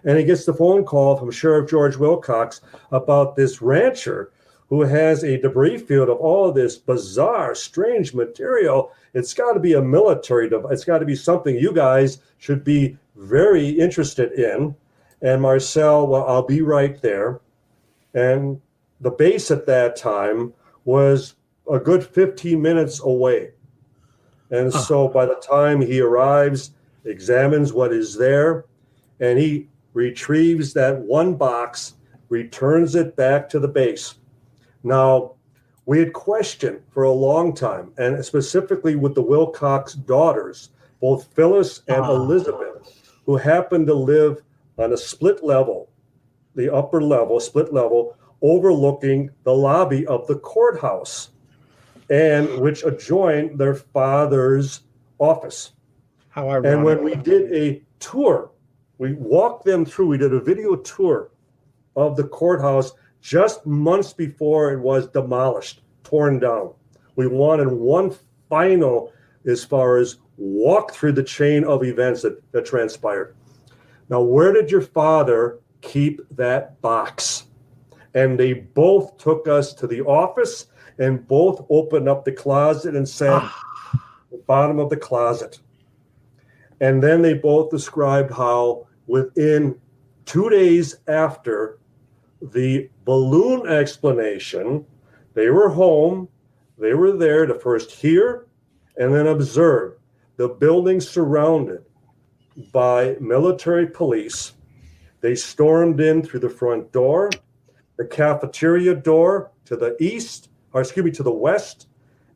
And he gets the phone call from Sheriff George Wilcox about this rancher who has a debris field of all of this bizarre, strange material. It's got to be a military device. It's got to be something you guys should be very interested in. And Marcel, well, I'll be right there. And the base at that time was a good 15 minutes away. And so by the time he arrives, examines what is there, and he retrieves that one box, returns it back to the base. Now, we had questioned for a long time, and specifically with the Wilcox daughters, both Phyllis and Elizabeth, who happened to live on a split level, the upper level, split level, overlooking the lobby of the courthouse. and which adjoined their father's office. How ironic. And when we did a tour, we walked them through, we did a video tour of the courthouse just months before it was demolished, torn down. We wanted one final, as far as walk through the chain of events that transpired. Now, where did your father keep that box? And they both took us to the office and both opened up the closet and said, the bottom of the closet. And then they both described how within 2 days after the balloon explanation, they were home, they were there to first hear and then observe the building surrounded by military police. They stormed in through the front door, the cafeteria door to the to the west,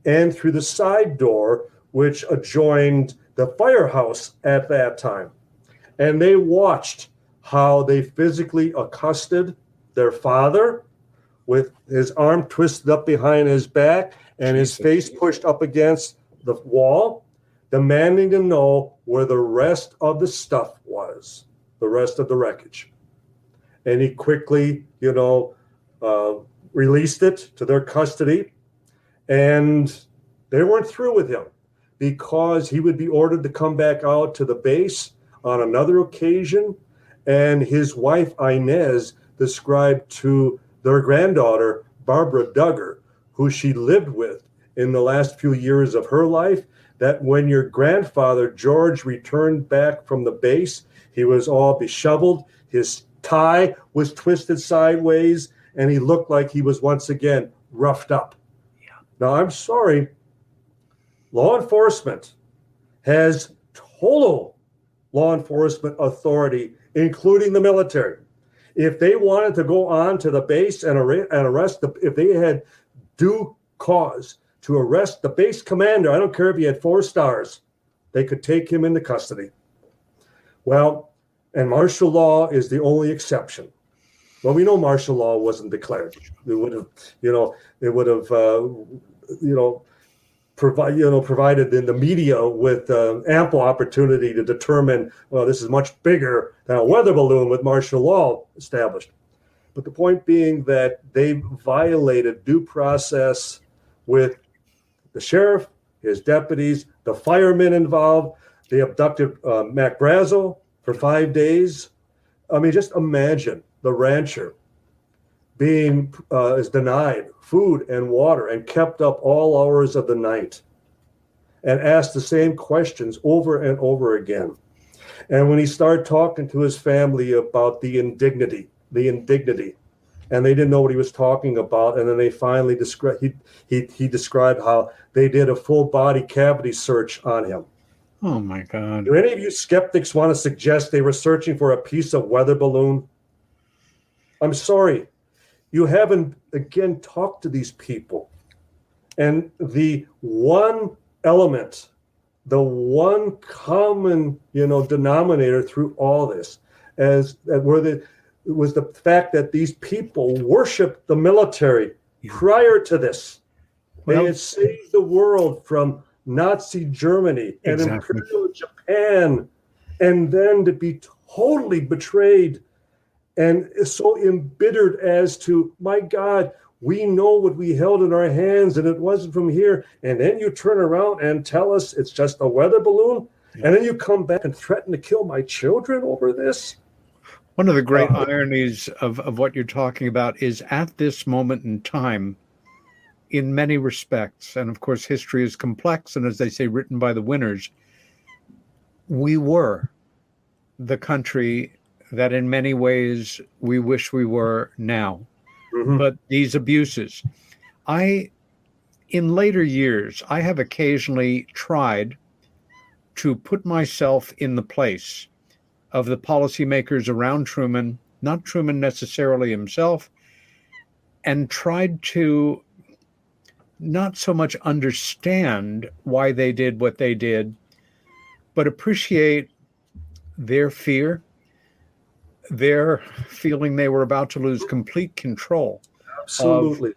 and through the side door, which adjoined the firehouse at that time. And they watched how they physically accosted their father with his arm twisted up behind his back and his face pushed up against the wall, demanding to know where the rest of the stuff was, the rest of the wreckage. And he quickly, released it to their custody. And they weren't through with him, because he would be ordered to come back out to the base on another occasion. And his wife, Inez, described to their granddaughter, Barbara Duggar, who she lived with in the last few years of her life, that when your grandfather, George, returned back from the base, he was all disheveled. His tie was twisted sideways, and he looked like he was once again roughed up. Yeah. Now, I'm sorry. Law enforcement has total law enforcement authority, including the military. If they wanted to go on to the base and arrest, if they had due cause to arrest the base commander, I don't care if he had 4 stars, they could take him into custody. Well, and martial law is the only exception. Well, we know martial law wasn't declared. It would have, provided in the media with ample opportunity to determine, well, this is much bigger than a weather balloon with martial law established. But the point being that they violated due process with the sheriff, his deputies, the firemen involved. They abducted Mac Brazel for 5 days. I mean, just imagine the rancher being is denied food and water and kept up all hours of the night and asked the same questions over and over again. And when he started talking to his family about the indignity, and they didn't know what he was talking about, and then they finally described, he described how they did a full body cavity search on him. Oh my God. Do any of you skeptics want to suggest they were searching for a piece of weather balloon? I'm sorry. You haven't, again, talked to these people. And the one element, the one common, denominator through all this, was the fact that these people worshiped the military prior to this. They had saved the world from Nazi Germany and Imperial Japan, and then to be totally betrayed and so embittered as to, my God, we know what we held in our hands and it wasn't from here. And then you turn around and tell us it's just a weather balloon. Yeah. And then you come back and threaten to kill my children over this. One of the great ironies of what you're talking about is at this moment in time, in many respects, and of course history is complex and, as they say, written by the winners, we were the country that in many ways we wish we were now. Mm-hmm. But these abuses, in later years, I have occasionally tried to put myself in the place of the policymakers around Truman, not Truman necessarily himself, and tried to not so much understand why they did what they did, but appreciate their fear, their feeling they were about to lose complete control Absolutely.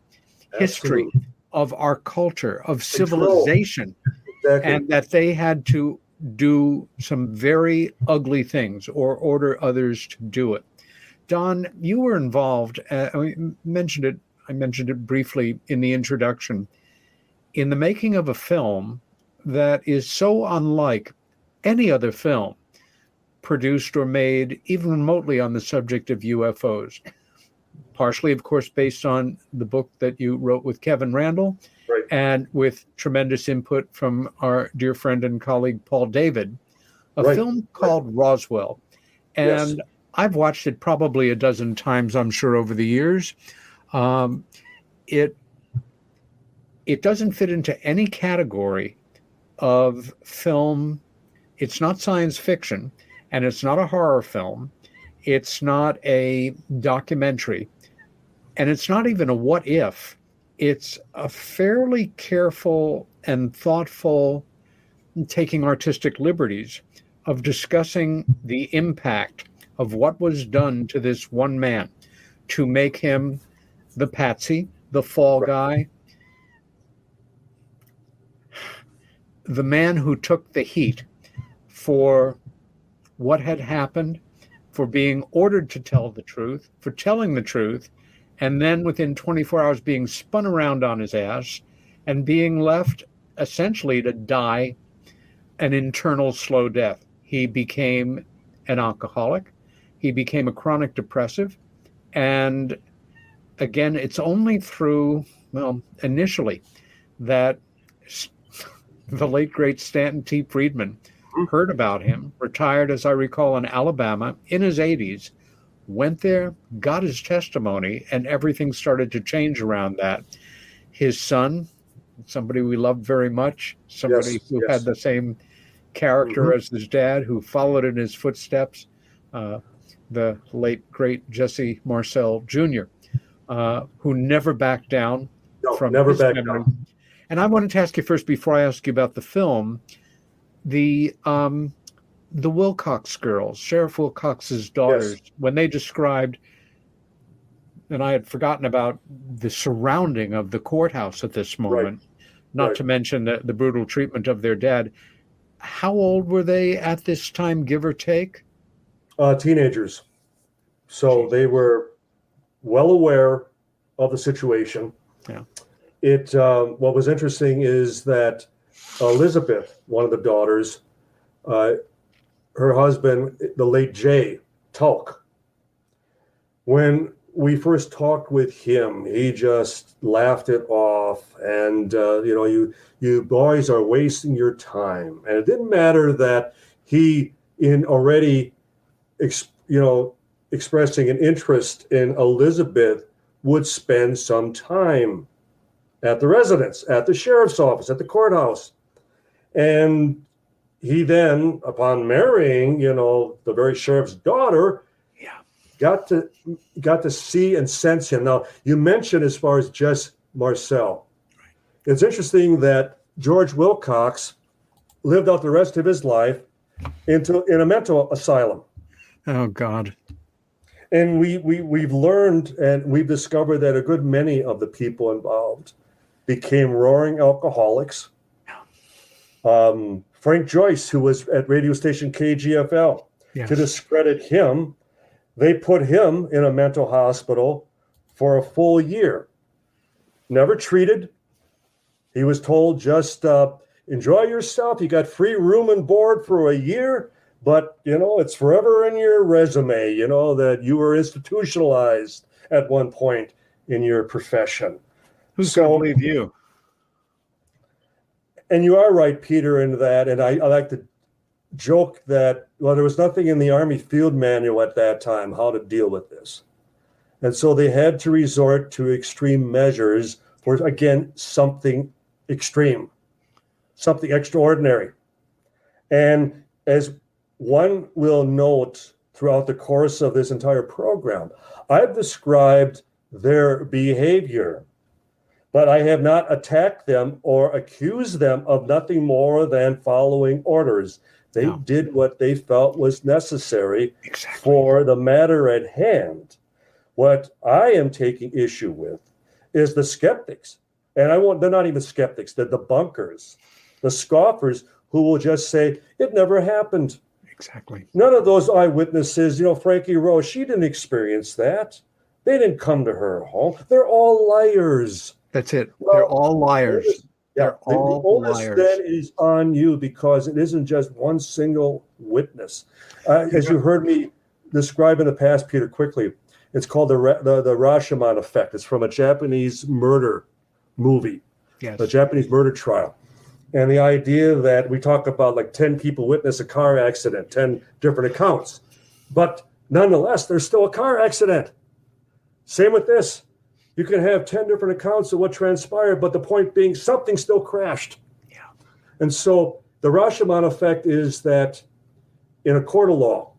of history. Absolutely. of our culture, of civilization, Exactly. and that they had to do some very ugly things or order others to do it. Don, you were involved. I mentioned it briefly in the introduction, in the making of a film that is so unlike any other film produced or made even remotely on the subject of UFOs. Partially, of course, based on the book that you wrote with Kevin Randall, Right. and with tremendous input from our dear friend and colleague Paul David, a Right. film called Roswell. And Yes. I've watched it probably a dozen times, I'm sure, over the years. It doesn't fit into any category of film. It's not science fiction, and it's not a horror film. It's not a documentary, and it's not even a what if. It's a fairly careful and thoughtful taking artistic liberties of discussing the impact of what was done to this one man to make him the patsy, the fall guy, the man who took the heat for what had happened, for being ordered to tell the truth, for telling the truth, and then within 24 hours being spun around on his ass and being left essentially to die an internal slow death. He became an alcoholic. He became a chronic depressive. And again, it's only through, well, initially, that the late, great Stanton T. Friedman heard about him, retired, as I recall, in Alabama in his 80s, went there, got his testimony, and everything started to change around that. His son, somebody we loved very much, somebody who had the same character as his dad, who followed in his footsteps, the late, great Jesse Marcel Jr., who never backed down from never his backed memory. down. And I wanted to ask you first, before I ask you about the film, the Wilcox girls, Sheriff Wilcox's daughters, when they described, and I had forgotten about the surrounding of the courthouse at this moment, not to mention the brutal treatment of their dad. How old were they at this time, give or take? Teenagers. So they were well aware of the situation. Yeah. What was interesting is that Elizabeth, one of the daughters, her husband, the late Jay Tulk, when we first talked with him, he just laughed it off. And, you boys are wasting your time. And it didn't matter that he, in already, expressing an interest in Elizabeth, would spend some time at the residence, at the sheriff's office, at the courthouse. And he then, upon marrying, the very sheriff's daughter, got to see and sense him. Now, you mentioned as far as Jess Marcel. It's interesting that George Wilcox lived out the rest of his life in a mental asylum. Oh, God. And we've learned and we've discovered that a good many of the people involved became roaring alcoholics. Frank Joyce, who was at radio station KGFL, to discredit him, they put him in a mental hospital for a full year. Never treated. He was told, just enjoy yourself. You got free room and board for a year, but, it's forever in your resume, that you were institutionalized at one point in your profession. Who's going to believe you? And you are right, Peter, in that. And I like to joke that, there was nothing in the Army field manual at that time how to deal with this. And so they had to resort to extreme measures for, again, something extreme, something extraordinary. And as one will note throughout the course of this entire program, I've described their behavior, but I have not attacked them or accused them of nothing more than following orders. They did what they felt was necessary for the matter at hand. What I am taking issue with is the skeptics And they're not even skeptics, they're debunkers, the scoffers who will just say, it never happened. Exactly. None of those eyewitnesses, Frankie Rose, she didn't experience that. They didn't come to her home. They're all liars. That's it. They're all liars. The onus then is on you, because it isn't just one single witness. As you heard me describe in the past, Peter, quickly, it's called the Rashomon effect. It's from a Japanese murder movie, yes. A Japanese murder trial. And the idea that we talk about like 10 people witness a car accident, 10 different accounts. But nonetheless, there's still a car accident. Same with this. You can have 10 different accounts of what transpired, but the point being something still crashed. Yeah. And so the Rashomon effect is that in a court of law,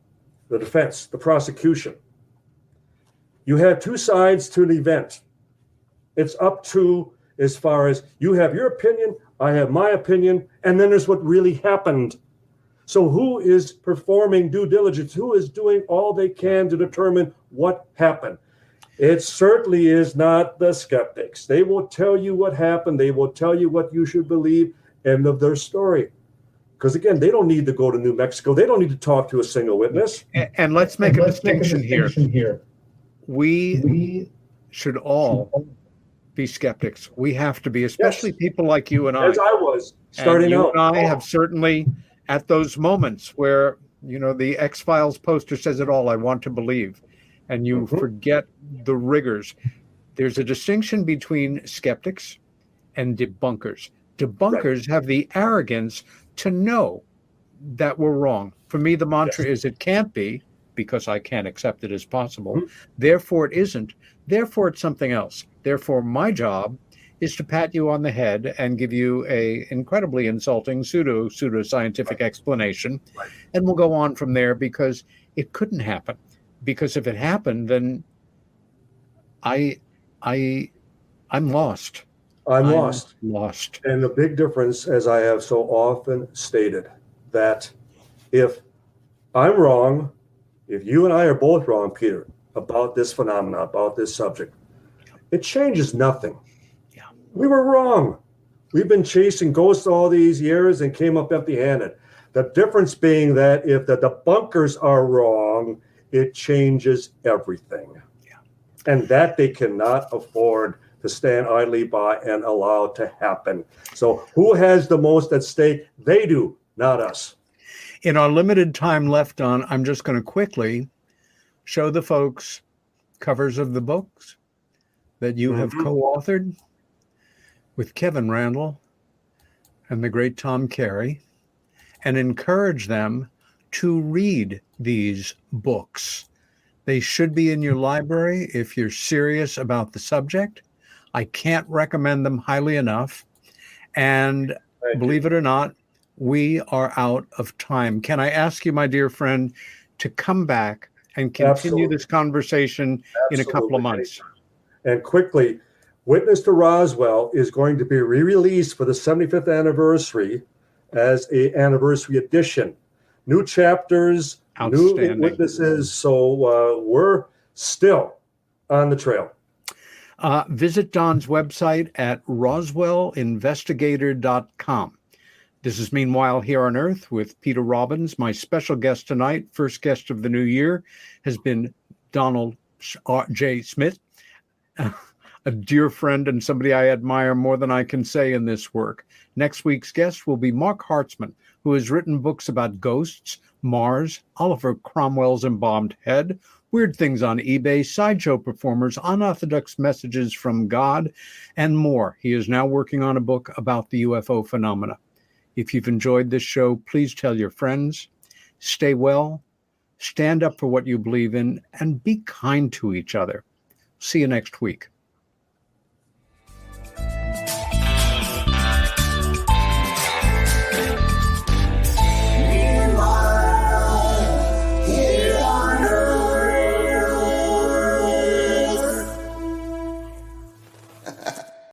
the defense, the prosecution, you have two sides to an event. It's up to, as far as you have your opinion, I have my opinion, and then there's what really happened. So who is performing due diligence? Who is doing all they can to determine what happened? It certainly is not the skeptics. They will tell you what happened. They will tell you what you should believe. End of their story. Because again, they don't need to go to New Mexico. They don't need to talk to a single witness. And let's make a distinction here. We should all be skeptics. We have to be, especially people like you and I. As I was starting out. And I have certainly, at those moments where, the X-Files poster says it all, I want to believe, and you forget the rigors. There's a distinction between skeptics and debunkers. Debunkers have the arrogance to know that we're wrong. For me, the mantra is it can't be, because I can't accept it as possible. Therefore, it isn't. Therefore, it's something else. Therefore, my job is to pat you on the head and give you a incredibly insulting pseudo-scientific explanation, and we'll go on from there, because it couldn't happen. Because if it happened, then I'm lost. I'm lost. Lost. And the big difference, as I have so often stated, that if I'm wrong, if you and I are both wrong, Peter, about this phenomenon, about this subject, it changes nothing. Yeah. We were wrong. We've been chasing ghosts all these years and came up empty-handed. The difference being that if the debunkers are wrong, it changes everything. Yeah. And that they cannot afford to stand idly by and allow to happen. So who has the most at stake? They do, not us. In our limited time left on, I'm just going to quickly show the folks covers of the books that you have co-authored with Kevin Randall and the great Tom Carey, and encourage them to read these books. They should be in your library if you're serious about the subject. I can't recommend them highly enough. And believe it or not, we are out of time. Can I ask you, my dear friend, to come back and continue this conversation in a couple of months? And quickly, Witness to Roswell is going to be re-released for the 75th anniversary as an anniversary edition. New chapters, new witnesses. So we're still on the trail. Visit Don's website at roswellinvestigator.com. This is Meanwhile Here on Earth with Peter Robbins. My special guest tonight, first guest of the new year, has been Donald J. Schmitt, a dear friend and somebody I admire more than I can say in this work. Next week's guest will be Mark Hartzman, who has written books about ghosts, Mars, Oliver Cromwell's embalmed head, weird things on eBay, sideshow performers, unorthodox messages from God, and more. He is now working on a book about the UFO phenomena. If you've enjoyed this show, please tell your friends. Stay well, stand up for what you believe in, and be kind to each other. See you next week.